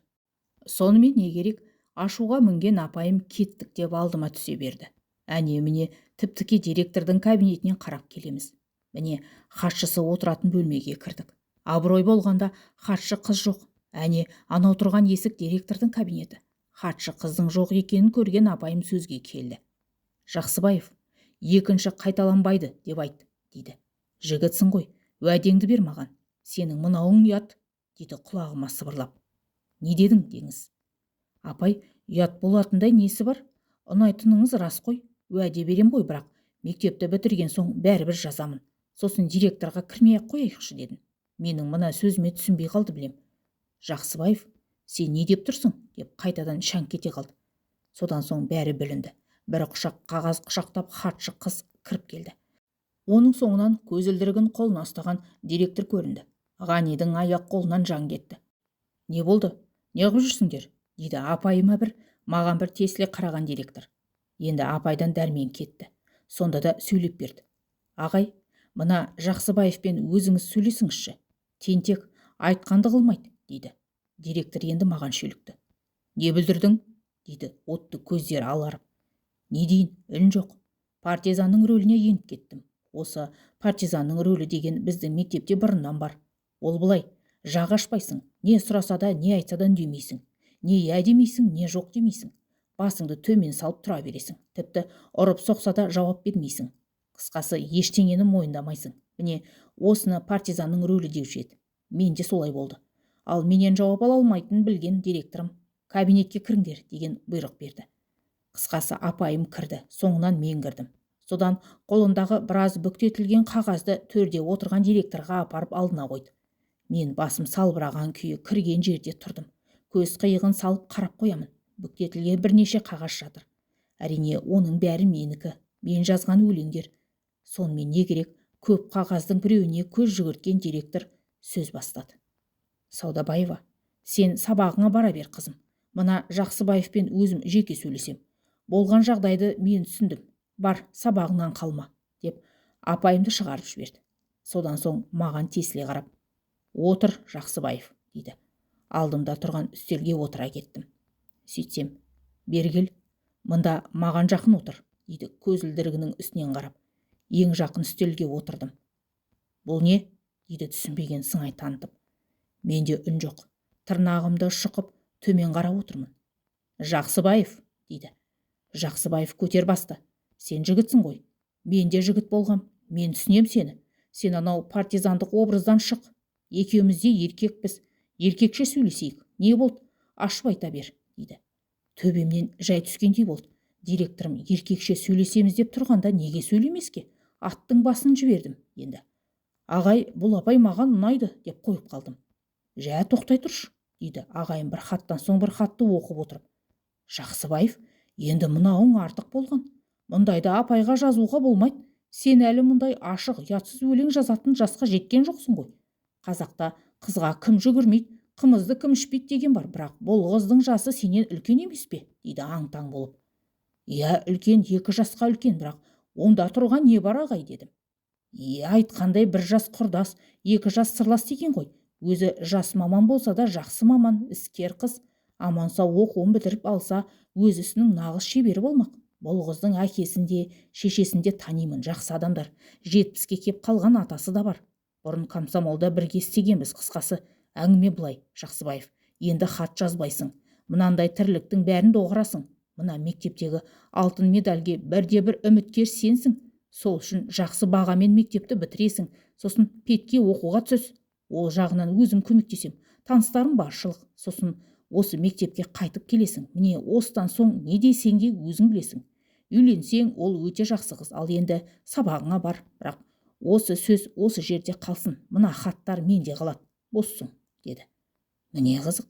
[SPEAKER 1] Сонымен не керек, ашуға мінген апайым кеттік деп алдыма түсе берді. Әне-міне тіп-тіке директордың кабинетінен қарап келеміз. Міне хатшысы отыратын бөлмеге кірдік. Абырой болғанда хатшы қыз жоқ. Әне анау тұрған есік директордың кабинеті. Хатшы қыздың жоқ екенін көрген апайым сөзге келді. Жақсыбаев, екінші қайталанбайды деп айт, дейді. Жігітсің ғой, уәдеңді бер маған. Сенің мынауың ұят, дейді құлағыма сыбырлап. Не дедің, деңіз? Апай, ұят болатындай несі бар? Ұнайтыныңыз рас қой, уәде берем ғой, бірақ мектепті бітірген соң бәрібір жазамын. Сосын директорға кірмей-ақ қояйықшы, дедім. Менің мына сөзіме түсінбей қалды білем. Жақсыбаев, сен не деп тұрсың, деп қайтадан шаңқ ете қалды. Содан соң бәрі білінді. Бір құшақ қағаз құшақтап хатшы қыз кіріп келді. Оның соңынан көзілдірігін қолына ұстаған директор көрінді. Ғанидың аяқ қолынан жан кетті. Не болды? Не қылып жүрсіңдер? Дейді апайыма маған бір тесіле қараған директор. Енді апайдан дәрмен кетті. Сонда да сөйлеп берді. Ағай, мына Жақсыбаевпен өзіңіз сөйлесіңізші. Тентек айтқанды қылмайды, дейді. Директор енді маған шүйлікті. Не бүлдірдің? дейді отты көздері аларып. Не дейін, үн жоқ. Партизанның рөліне еніп кеттім. Осы партизанның рөлі деген біздің мектепте бұрыннан бар. Ол былай, жақ ашпайсың, не сұраса да, не айтса да үндемейсің. Не иә демейсің, не жоқ демейсің. Басыңды төмен салып тұра бересің. Тіпті ұрып соқса да жауап бермейсің. Қысқасы, ештеңені мойындамайсың. Міне, осыны партизанның рөлі деуші еді. Мен де солай болды. Ал менен жауап ала алмайтынын білген директорым кабинетке кіріңдер деген бұйрық берді. Қысқасы, апайым кірді, соңынан мен кірдім. Содан қолындағы біраз бүктетілген қағазды төрде отырған директорға апарып алдына қойды. Мен басым салбыраған күйі кірген жерде тұрдым. Көз қиығын салып қарап қоямын. Бүктетілген бірнеше қағаз жатыр. Әрине, оның бәрі менікі. Мен жазған өлеңдер. Сонымен не керек, көп қағаздың біреуіне көз жүгірткен директор сөз бастады. Саудабаева, сен сабағыңа бара бер, қызым. Мына Жақсыбаевпен өзім жеке сөйлесем. Болған жағдайды мен түсіндім. Бар, сабағыңнан қалма, деп апайымды шығарып жіберді. Содан соң маған тесіле қарап, отыр, Жақсыбаев, дейді. Алдымда тұрған үстелге отыра кеттім. Сөйтсем, бергіл, мында маған жақын отыр, дейді көзілдірігінің үстінен қарап. Ең жақын үстелге отырдым. Бұл не? Дейді түсінбеген сыңай танытып. Менде үн жоқ. Тырнағымды шұқып төмен қарап отырмын. Жақсыбаев, дейді. Жақсыбаев көтер басты. Сен жігітсің ғой. Мен де жігіт болғам. Мен түсінем сені. Сен анау партизандық образдан шық. Екеуміз де еркекпіз. Еркекше сөйлесейік. Не болды? Ашып айта бер, дейді. Төбемнен жай түскендей болды. Директорым еркекше сөйлесеміз деп тұрғанда неге сөйлемеске? Аттың басын жібердім енді. Ағай, бұл апай маған ұнайды деп қойып қалдым. Жә, тоқтай тұршы, дейді ағайым бір хаттан соң бір хатты оқып отырып. Жақсыбаев, енді мынауың артық болған. Мұндайда апайға жазуға болмайды. Сен әлі мұндай ашық, ұятсыз өлең жазатын жасқа жеткен жоқсың ғой. Қазақта қызға кім жүгірмейді, қымызды кім ішпейді деген бар, бірақ бұл қыздың жасы сенен үлкен емес пе, дейді аң-таң болып. Иә, үлкен, 2 жасқа үлкен, бірақ онда тұрған не бар ағай, дедім. Айтқандай 1 жас құрдас, 2 жас сырлас деген ғой. Өзі жас маман болса да жақсы маман, іскер қыз. Аман сау оқуын бітіріп алса, өз ісінің нағыз шебері болмақ. Бұл қыздың әкесінде, шешесінде танимын, жақсы адамдар. 70-ке кеп қалған атасы да бар. Бұрын комсомолда бірге істегенбіз. Қысқасы, әңгіме былай, Жақсыбаев. Енді хат жазбайсың. Мынандай тірліктің бәрін доғырасың. Мына мектептегі алтын медальге бірде-бір үміткер сенсің. Сол үшін жақсы бағамен мектепті бітіресің. Сосын петке оқуға түсесің. Ол жағынан өзім көмектесем. Таныстарым баршылық. Сосын осы мектепке қайтып келесің. Міне, осыдан соң не дейсең де өзің білесің. Үйленсең, ол өте жақсы қыз. Ал енді сабағыңа бар. Бірақ осы сөз осы жерде қалсын. Мына хаттар менде қалады. Боссың, деді. Міне қызық.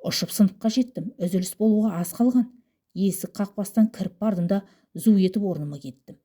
[SPEAKER 1] Ұшып сыныпқа жеттім. Үзіліс болуға аз қалған. Есік қақпастан кіріп бардым да зу етіп орныма кеттім.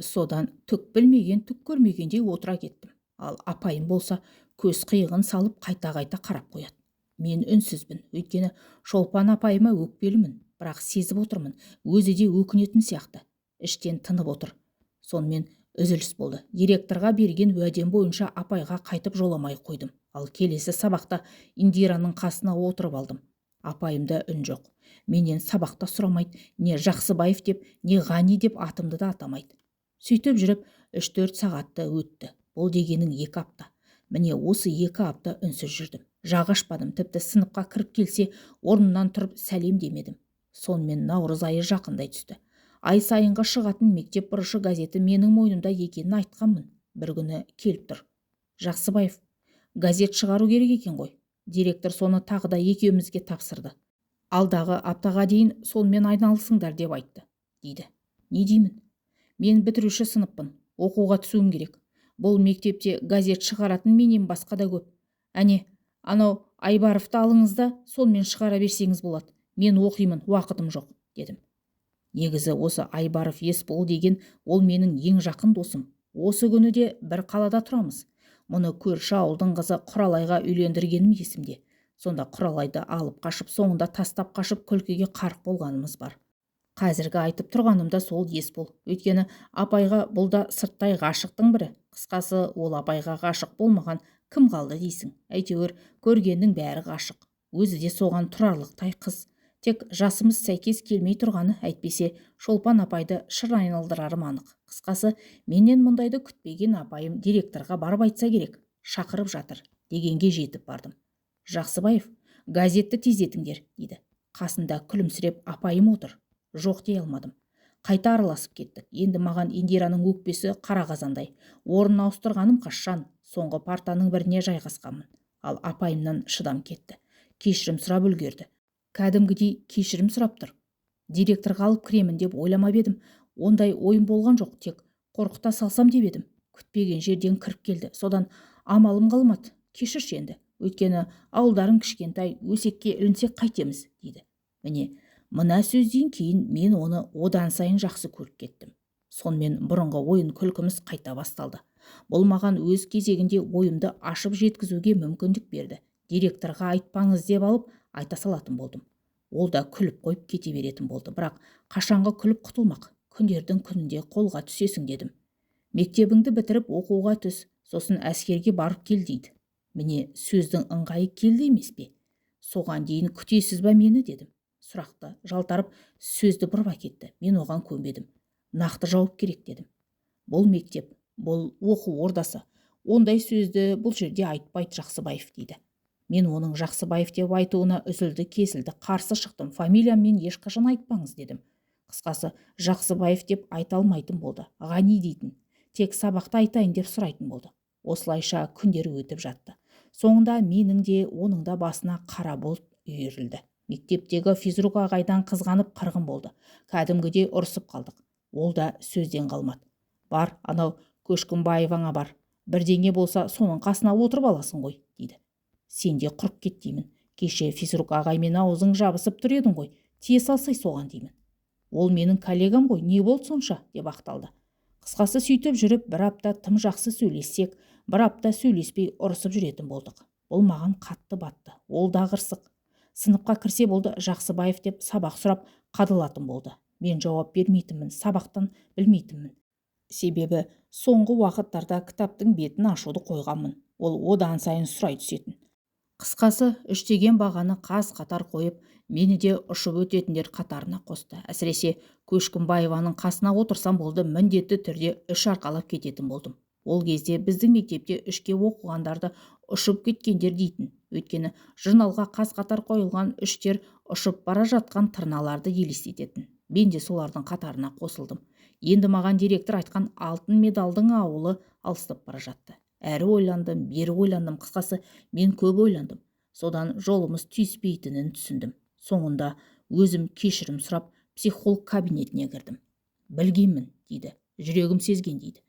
[SPEAKER 1] Содан түк білмеген, түк көрмегендей отыра кеттім. Ал апайым болса көз қиығын салып қайта-қайта қарап қояды. Мен үнсізбін, өйткені Шолпан апайыма өкпелімін, бірақ сезіп отырмын, өзі де өкінетін сияқты. Іштен тынып отыр. Сонымен үзіліс болды. Директорға берген уәдем бойынша апайға қайтып жоламай қойдым. Ал келесі сабақта Индираның қасына отырып алдым. Апайымда үн жоқ. Менен сабақта сұрамайды, не Жақсыбаев деп, не Ғани деп атымды да атамайды. Сөйтіп жүріп 3-4 сағатты өтті. Бұл дегенің 2 апта. Міне осы 2 апта үнсіз жүрдім. Жақ ашпадым, тіпті сыныпқа кіріп келсе, орнымнан тұрып сәлем демедім. Сонымен наурыз айы жақындай түсті. Ай сайынғы шығатын мектеп бұрышы газеті менің мойнымда екенін айтқанмын. Бір күні келіп тұр. Жақсыбаев, газет шығару керек екен ғой. Директор соны тағы да екеумізге тапсырды. Алдағы аптаға дейін сонымен айналысыңдар деп айтты, дейді. Не деймін? Мен бітіруші сыныппын. Оқуға түсуім керек. Бұл мектепте газет шығаратын менен басқа да көп. Әне, анау Айбаровты алыңыз да сонымен шығара берсеңіз болады. Мен оқимын, уақытым жоқ, дедім. Негізі осы Айбаров Есбол деген ол менің ең жақын досым. Осы күні де бір қалада тұрамыз. Мұны көрші ауылдың қызы Құралайға үйлендіргенім есімде. Сонда Құралайды алып қашып, соңында тастап қашып күлкіге қарық болғанымыз бар. Қазіргі айтып тұрғаным да сол Есбол. Өйткені апайға бұл да сырттай ғашықтың бірі. Қысқасы, ол апайға ғашық болмаған кім қалды дейсің? Әйтеуір көргеннің бәрі ғашық. Өзі де соған тұрарлықтай қыз. Тек жасымыз сәйкес келмей тұрғаны, әйтпесе Шолпан апайды шыр айналдырарым анық. Қысқасы, менен мұндайды күтпеген апайым директорға барып айтса керек, шақырып жатыр дегенге жетіп бардым. Жақсыбаев, газетті тездетіңдер, дейді. Қасында күлімсіреп апайым отыр. Жоқ дей алмадым. Қайта араласып кеттік. Енді маған Индираның өкпесі қара қазандай. Орнын ауыстырғаным қашан, соңғы партаның біріне жайғасқанмын. Ал апайымнан шыдам кетті. Кешірім сұрап үлгерді. Кәдімгідей кешірім сұрап тұр. Директорға алып кіремін деп ойламап едім. Ондай ойым болған жоқ, тек қорқыта салсам деп едім. Күтпеген жерден кіріп келді. Содан амалым қалмады. Кешірші енді. Өйткені ауылдарың кішкентай, өсекке ілінсек қайтеміз, дейді. Міне, мына сөзден кейін мен оны одан сайын жақсы көріп кеттім. Сонымен бұрынғы ойын күлкіміз қайта басталды. Бұл маған өз кезегінде ойымды ашып жеткізуге мүмкіндік берді. Директорға айтпаңыз деп алып айта салатын болдым. Ол да күліп қойып кете беретін болды. Бірақ қашанғы күліп құтылмақ? Күндердің күнінде қолға түсесің дедім. Мектебіңді бітіріп оқуға түс, сосын әскерге барып кел дейді. Міне, сөздің ыңғайы келді емес пе? Соған дейін күтесіз ба мені, дедім. Сұрақты жалтарып сөзді бұрып әкетті. Мен оған көнбедім. Нақты жауап керек, дедім. Бұл мектеп, бұл оқу ордасы. Ондай сөзді бұл жерде айтпайды Жақсыбаев, дейді. Мен оның Жақсыбаев деп айтуына үзілді кесілді қарсы шықтым. Фамилиямен ешқашан айтпаңыз, дедім. Қысқасы, Жақсыбаев деп айта алмайтын болды. Ғани дейтін. Тек сабақта айтайын деп сұрайтын болды. Осылайша күндер өтіп жатты. Соңында менің де оның да басына қара бұлт үйірілді. Мектептегі физрук ағайдан қызғанып қырғын болды. Кәдімгідей ұрысып қалдық. Ол да сөзден қалмады. Бар, анау Көшкімбаеваңа бар. Бірдеңе болса соның қасына отырып аласың ғой, дейді. Сен де құрып кет деймін. Кеше физрук ағаймен аузың жабысып тұр едің ғой. Тие салсай соған деймін. Ол менің коллегам ғой, не болды сонша, деп ақталды. Қысқасы, сөйтіп жүріп бір апта тым жақсы сөйлессек, бір апта сөйлеспей ұрысып жүретін болдық. Ол маған қатты батты. Ол да қырсық. Сыныпқа кірсе болды Жақсыбаев деп сабақ сұрап қадалатын болды. Мен жауап бермейтінмін, сабақтан білмейтінмін. Себебі соңғы уақыттарда кітаптың бетін ашуды қойғанмын. Ол одан сайын сұрай түсетін. Қысқасы, үштеген бағаны қаз қатар қойып, мені де ұшып өтетіндер қатарына қосты. Әсіресе Көшкімбаеваның қасына отырсам болды, міндетті түрде үш арқалап кететін болдым. Ол кезде біздің мектепте үшке оқығандарды ұшып кеткендер дейтін. Өйткені журналға қаз қатар қойылған үштер ұшып бара жатқан тырналарды елестететін. Мен де солардың қатарына қосылдым. Енді маған директор айтқан алтын медалдың ауылы алыстап бара жатты. Әрі ойландым, бері ойландым. Қысқасы, мен көп ойландым. Содан жолымыз түйіспейтінін түсіндім. Соңында өзім кешірім сұрап психолог кабинетіне кірдім. Білгенмін, дейді. Жүрегім сезген, дейді.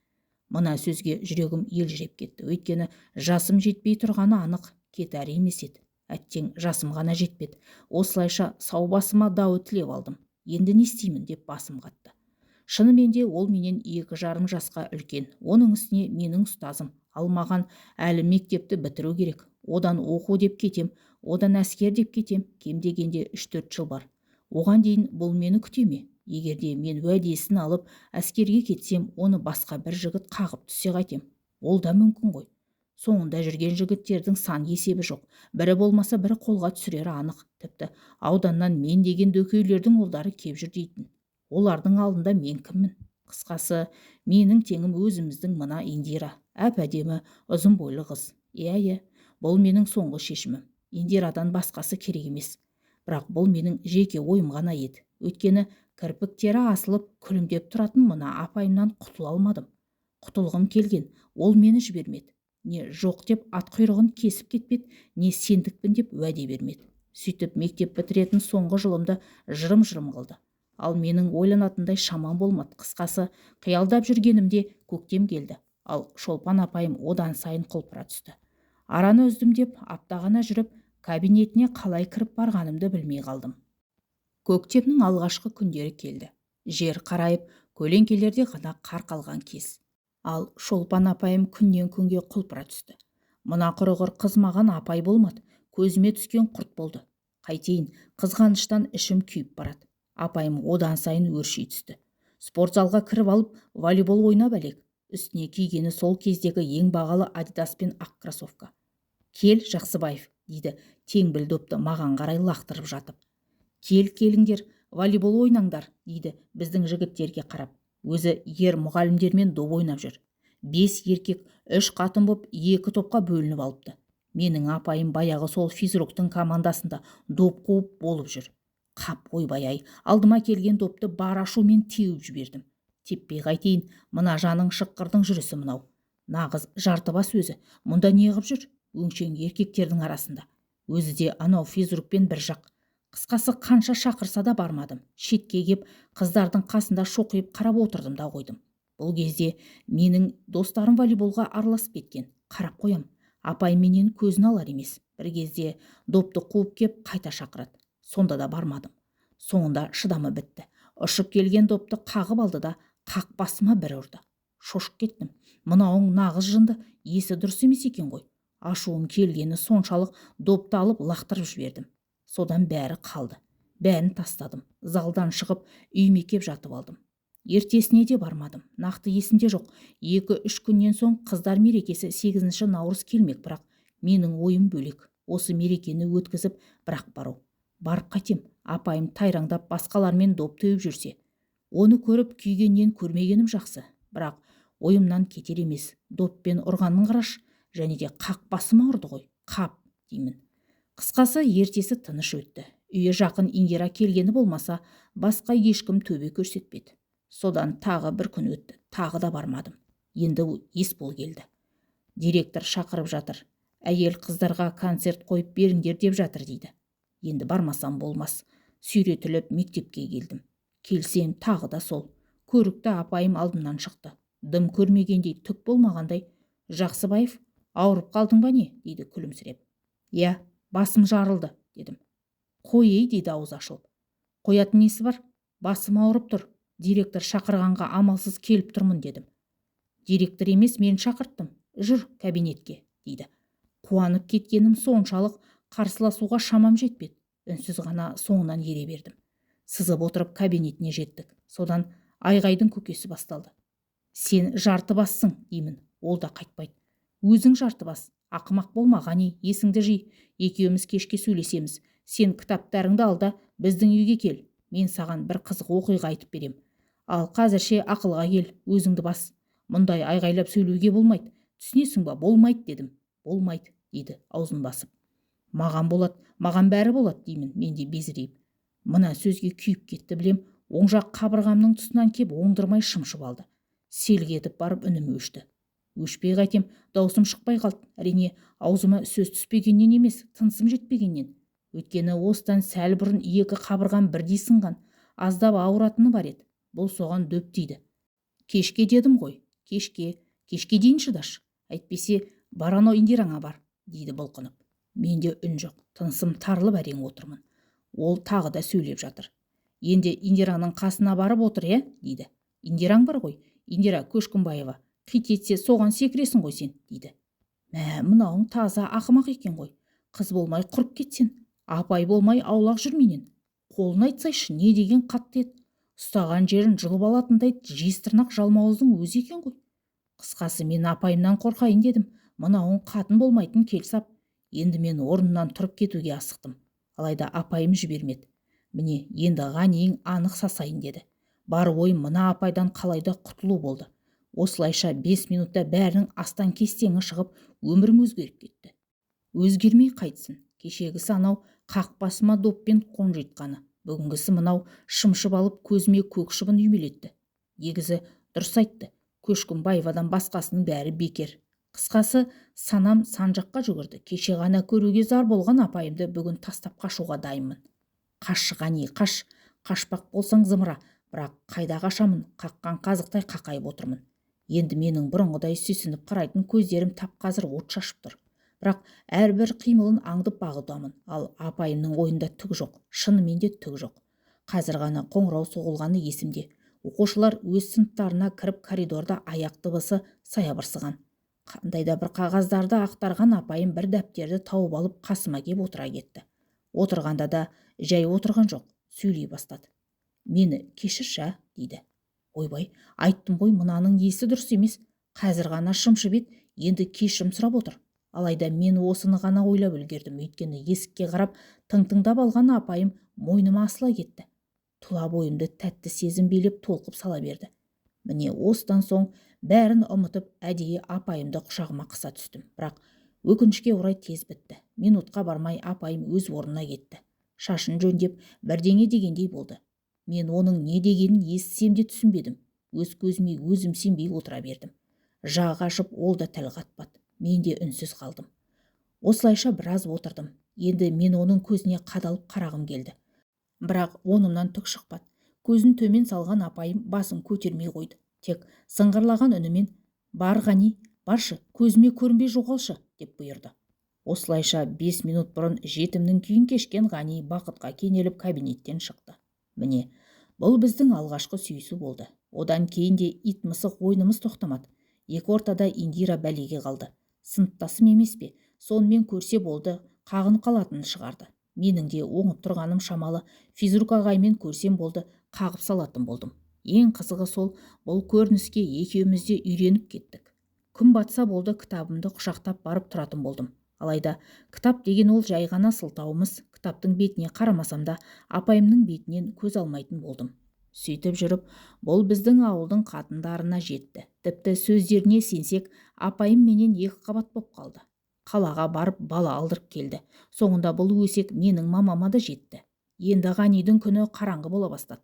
[SPEAKER 1] Мына сөзге жүрегім елжіреп кетті. Өйткені жасым жетпей тұрғаны анық, кетәрі емес еді. Әттең жасым ғана жетпеді. Осылайша сау басыма дау тілеп алдым. Енді не істеймін деп басым қатты. Шынымен де ол менен 2,5 жасқа үлкен. Оның үстіне менің ұстазым. Ал маған әлі мектепті бітіру керек. Одан оқу деп кетем, одан әскер деп кетем. Кем дегенде 3-4 жыл бар. Оған дейін бұл мені күтеме. Егерде мен уәдесін алып әскерге кетсем, оны басқа бір жігіт қағып түссе қайтем. Ол да мүмкін ғой. Соңында жүрген жігіттердің сан есебі жоқ. Бірі болмаса бірі қолға түсірері анық. Тіпті ауданнан мен деген дөкейлердің ұлдары кеп жүр дейтін. Олардың алдында мен кіммін? Қысқасы, менің теңім өзіміздің мына Индира. Әп-әдемі, ұзын бойлы қыз. Иә, бұл менің соңғы шешімім. Индирадан басқасы керек емес. Бірақ бұл менің жеке ойым ғана еді. Өйткені кірпіктері асылып күлімдеп тұратын мына апайымнан құтыла алмадым. Құтылғым келген, ол мені жібермеді. Не жоқ деп ат құйрығын кесіп кетпеді, не сендікпін деп уәде бермеді. Сөйтіп мектеп бітіретін соңғы жылымды жырым-жырым қылды. Ал менің ойланатындай шамам болмады. Қысқасы, қиялдап жүргенімде көктем келді. Ал Шолпан апайым одан сайын құлпыра түсті. Араны үздім деп аптағана жүріп, кабинетіне қалай кіріп барғанымды білмей қалдым. Көктемнің алғашқы күндері келді. Жер қарайып, көлеңкелерде ғана қар қалған кез. Ал Шолпан апайым күннен күнге құлпыра түсті. Мына құрығыр қыз маған апай болмады. Көзіме түскен құрт болды. Қайтейін, қызғаныштан ішім күйіп барады. Апайым одан сайын өрши түсті. Спорт залға кіріп алып, волейбол ойнап әлек. Үстіне кигені сол кездегі ең бағалы Адидас пен ақ кроссовка. Кел, Жақсыбаев, дейді теңбіл допты маған қарай лақтырып жатып. Келіңдер, волейбол ойнаңдар, дейді біздің жігіттерге қарап. Өзі ер мұғалімдермен доп ойнап жүр. 5 еркек, 3 қатын боп 2 топқа бөлініп алыпты. Менің апайым баяғы сол физруктың командасында доп қуып болып жүр. Қап ойбай-ай, алдыма келген допты бар ашумен теуіп жібердім. Теппей қайтейін, мына жаның шыққырдың жүрісі мынау. Нағыз жартыбас өзі, мұнда не қып жүр? Өңшең еркектердің арасында. Өзі де анау физрукпен бір жақ. Қысқасы қанша шақырса да бармадым. Шетке кеп, қыздардың қасында шоқиып қарап отырдым да қойдым. Бұл кезде менің достарым волейболға араласып кеткен. Қарап қоям. Апайменен көзін алар емес. Бір кезде допты қуып кеп қайта шақырады. Сонда да бармадым. Соңында шыдамы бітті. Ұшып келген допты қағып алды да қақпасыма бір ұрды. Шошып кеттім. Мынауың нағыз жынды, есі дұрыс емес екен ғой. Ашуым келгені соншалық допты алып лақтырып жібердім. Содан бәрі қалды. Бәрін тастадым. Залдан шығып үйіме кеп жатып алдым. Ертесіне де бармадым. Нақты есімде жоқ. 2-3 күннен соң қыздар мерекесі 8 наурыз келмек, бірақ менің ойым бөлек. Осы мерекені өткізіп, бірақ бару. Барып қайтем. Апайым тайраңдап басқалармен доп теуіп жүрсе. Оны көріп күйгеннен көрмегенім жақсы. Бірақ ойымнан кетер емес. Доппен ұрғанын қараш, және де қақпасыма ұрды ғой. Қап, деймін. Қысқасы ертесі тыныш өтті. Үйе жақын Индира келгені болмаса, басқа ешкім төбе көрсетпеді. Содан тағы бір күн өтті. Тағы да бармадым. Енді Есбол келді. Директор шақырып жатыр. Әйел қыздарға концерт қойып беріңдер деп жатыр дейді. Енді бармасам болмас. Сүйретіліп мектепке келдім. Келсем тағы да сол. Көрікті апайым алдымнан шықты. Дым көрмегендей, түк болмағандай. Жақсыбаев, ауырып қалдың ба не? Дейді күлімсіреп. Я, басым жарылды, дедім. Қойей, дейді ауыз ашылып. Қоятын несі бар? Басым ауырып тұр. Директор шақырғанға амалсыз келіп тұрмын, дедім. Директор емес, мен шақырттым. Жүр кабинетке, дейді. Қуанып кеткенім соншалық, қарсыласуға шамам жетпеді. Үнсіз ғана соңынан ере бердім. Сызып отырып кабинетіне жеттік. Содан айғайдың көкесі басталды. Сен жарты бассың, деймін. Ол да қайтпайды. Өзің жарты бас. Ақымақ болма, Ғани, есіңді жи. Екеуміз кешке сөйлесеміз. Сен кітаптарыңды ал да біздің үйге кел. Мен саған бір қызық оқиға айтып берем. Ал қазірше ақылға кел, өзіңді бас. Мұндай айғайлап сөйлеуге болмайды. Түсінесің ба? Болмайды, дедім. Болмайды, дейді аузын басып. Маған болады, маған бәрі болады, деймін, мен де безірейіп. Мына сөзге күйіп кетті білем, оң жақ қабырғамның тұсынан кеп оңдырмай шымшып алды. Селк етіп барып үнім өшті. Өшпей қайтем, даусым шықпай қалды. Әрине, аузыма сөз түспегеннен емес, тынысым жетпегеннен. Өйткені осыдан сәл бұрын 2 қабырғам бірдей сынған, аздап ауыратыны бар еді. Бұл соған дөп тиді. Кешке дедім ғой, кешке дейін шыдаш. Әйтпесе, бар анау Индираңа бар, дейді бұлқынып. Менде үн жоқ, тынысым тарылып әрең отырмын. Ол тағы да сөйлеп жатыр. Енді Индираның қасына барып отыр, дейді. Индираң бар ғой, Индира Көшкімбаева. Қит етсе соған секіресің ғой сен, дейді. Мынауың таза ақымақ екен ғой. Қыз болмай құрып кетсен, апай болмай аулақ жүрменен. Қолын айтсайшы, не деген қатты еді. Ұстаған жерін жұлып алатындай жиыстырнақ жалмауыздың өзі екен ғой. Қысқасы мен апайымнан қорқайын дедім. Мынауың қатын болмайтын келсап, енді мен орнынан тұрып кетуге асықтым. Алайда апайым жібермеді. Міне, енді Ғанең анық сасайын деді. Бар ойым мына апайдан қалайда құтылу болды. Осылайша 5 минутта бәрінің астан кестеңі шығып, өмірім өзгеріп кетті. Өзгермей қайтсын. Кешегісі анау қақпасыма доппен қонжитқаны. Бүгінгісі мынау шымшып алып көзіме көк шыбын үймелетті. Егізі дұрыс айтты. Көшкімбаевадан басқасының бәрі бекер. Қысқасы, санам сан жаққа жүгірді. Кеше ғана көруге зар болған апайымды бүгін тастап қашуға дайынмын. Қаш, Ғани, қаш. Қашпақ болсаң зымыра. Бірақ қайда қашамын? Қаққан қазықтай қақайып отырмын. Енді менің бұрынғыдай сүйсініп қарайтын көздерім тап қазір от шашып тұр. Бірақ әрбір қимылын аңдып бағудамын. Ал апайымның ойында түк жоқ. Шынымен де түк жоқ. Қазір ғана қоңырау соғылғаны есімде. Оқушылар өз сыныптарына кіріп коридорда аяқ дыбысы саябырсыған. Қандай да бір қағаздарды ақтарған апайым бір дәптерді тауып алып қасыма кеп отыра кетті. Отырғанда да жай отырған жоқ, сөйлей бастады. Мені кешірші дейді. Ойбай, айттым ғой, мынаның есі дұрыс емес. Қазір ғана шымшып еді, енді кешірім сұрап отыр. Алайда мен осыны ғана ойлап үлгердім, өйткені есікке қарап тың-тыңдап алған апайым мойныма асыла кетті. Тұла бойымды тәтті сезім билеп толқып сала берді. Міне осыдан соң бәрін ұмытып әдейі апайымды құшағыма қыса түстім. Бірақ өкінішке орай тез бітті. Минутқа бармай апайым өз орнына кетті. Шашын жөндеп бірдеңе дегендей болды. Мен оның не дегенін естісем де түсінбедім. Өз көзіме өзім сенбей отыра бердім. Жағы ашып ол да тіл қатпады. Мен де үнсіз қалдым. Осылайша біраз отырдым. Енді мен оның көзіне қадалып қарағым келді. Бірақ онымнан түк шықпады. Көзін төмен салған апайым басын көтермей қойды. Тек сыңғырлаған үнімен «Бар Ғани, баршы, көзіме көрінбей жоғалшы» деп бұйырды. Осылайша 5 минут бұрын жетімнің күйін кешкен Ғани бақытқа кенеліп кабинеттен шықты. Міне, бұл біздің алғашқы сүйісу болды. Одан кейін де ит мысық ойнымыз тоқтамады. Екі ортада Индира бәлеге қалды. Сыныптасым емес пе? Сонымен көрсе болды, қағынып қалатынын шығарды. Менің де оңып тұрғаным шамалы. Физрук ағаймен көрсем болды, қағып салатын болдым. Ең қызығы сол, бұл көрініске екеуміз де үйреніп кеттік. Күн батса болды, кітабымды құшақтап барып тұратын болдым. Алайда кітап деген ол жай ғана сылтауымыз. Кітаптың бетіне қарамасам да апайымның бетінен көз алмайтын болдым. Сөйтіп жүріп, бұл біздің ауылдың қатындарына жетті. Тіпті сөздеріне сенсек, апайым менен 2 қабат боп қалды. Қалаға барып бала алдырып келді. Соңында бұл өсек менің мамама да жетті. Енді Ғанидың күні қараңғы бола бастады.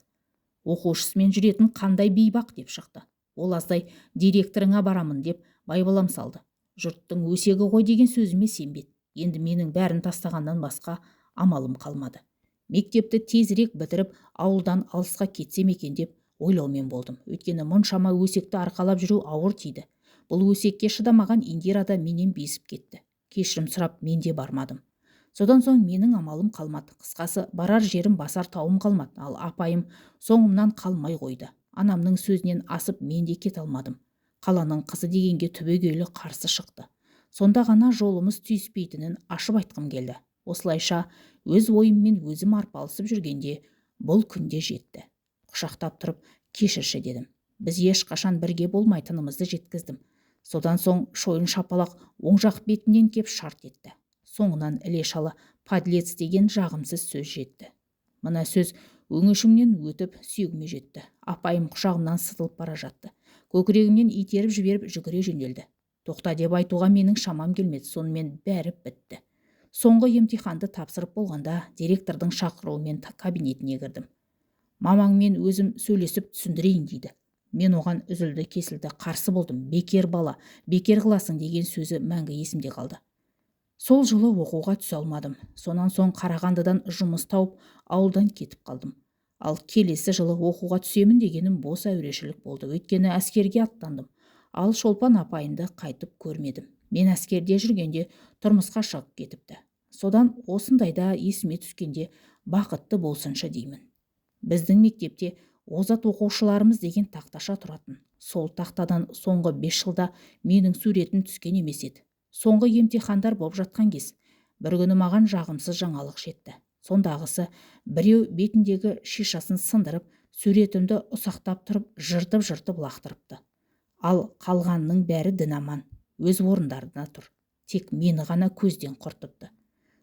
[SPEAKER 1] Оқушысымен жүретін қандай бейбақ деп шықты. Ол аздай директорыңа барамын деп байбалам салды. Жұрттың өсегі ғой деген сөзіме сенбеді. Енді менің бәрін тастағаннан басқа амалым қалмады. Мектепті тезірек бітіріп, ауылдан алысқа кетсем екен деп ойлаумен болдым. Өйткені мұншама өсекті арқалап жүру ауыр тиді. Бұл өсекке шыдамаған Индира да менен безіп кетті. Кешірім сұрап мен де бармадым. Содан соң менің амалым қалмады. Қысқасы, барар жерім басар тауым қалмады. Ал апайым соңымнан қалмай қойды. Анамның сөзінен асып мен де кете алмадым. Қаланың қызы дегенге түбегейлі қарсы шықты. Сонда ғана жолымыз түйіспейтінін ашып айтқым келді. Осылайша өз ойыммен өзім арпалысып жүргенде бұл күнде жетті. Құшақтап тұрып кешірші дедім. Біз ешқашан бірге болмайтынымызды жеткіздім. Содан соң шойын шапалақ оң жақ бетінен кеп шарт етті. Соңынан іле-шала подлец деген жағымсыз сөз жетті. Мына сөз өңешімнен өтіп сүйегіме жетті. Апайым құшағымнан сытылып бара жатты. Көкірегімнен итеріп жіберіп жүгіре жөнелді. Тоқта деп айтуға менің шамам келмеді, сонымен бәрі бітті. Соңғы емтиханды тапсырып болғанда директордың шақыруымен кабинетіне кірдім. Мамаңмен өзім сөйлесіп түсіндірейін дейді. Мен оған үзілді кесілді қарсы болдым. Бекер бала, бекер қыласың деген сөзі мәңгі есімде қалды. Сол жылы оқуға түсе алмадым. Сонан соң Қарағандыдан жұмыс тауып, ауылдан кетіп қалдым. Ал келесі жылы оқуға түсемін дегенім бос әурешілік болды. Өйткені әскерге аттандым. Ал Шолпан апайымды қайтып көрмедім. Мен әскерде жүргенде тұрмысқа шығып кетіпті. Содан осындайда есіме түскенде бақытты болсыншы деймін. Біздің мектепте озат оқушыларымыз деген тақташа тұратын. Сол тақтадан соңғы 5 жылда менің суретім түскен емес еді. Соңғы емтихандар болып жатқан кез бір күні маған жағымсыз жаңалық жетті. Сондағысы біреу бетіндегі шишасын сындырып, суретімді ұсақтап тұрып, жыртып лақтырыпты. Ал қалғанның бәрі дінаман, өз орындарына тұр. Тек мені ғана көзден құртыпты.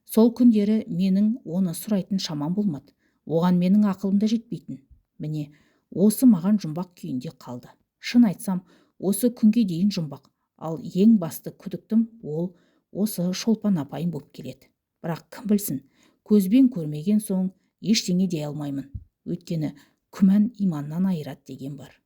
[SPEAKER 1] Сол күндері менің оны сұрайтын шамам болмады. Оған менің ақылымда жетпейтін. Міне, осы маған жұмбақ күйінде қалды. Шын айтсам, осы күнге дейін жұмбақ. Ал ең басты күдіктім ол осы Шолпан апайым болып келеді. Бірақ кім білсін, көзбен көрмеген соң ештеңе дей алмаймын. Өйткені күмән иманнан айырады деген бар.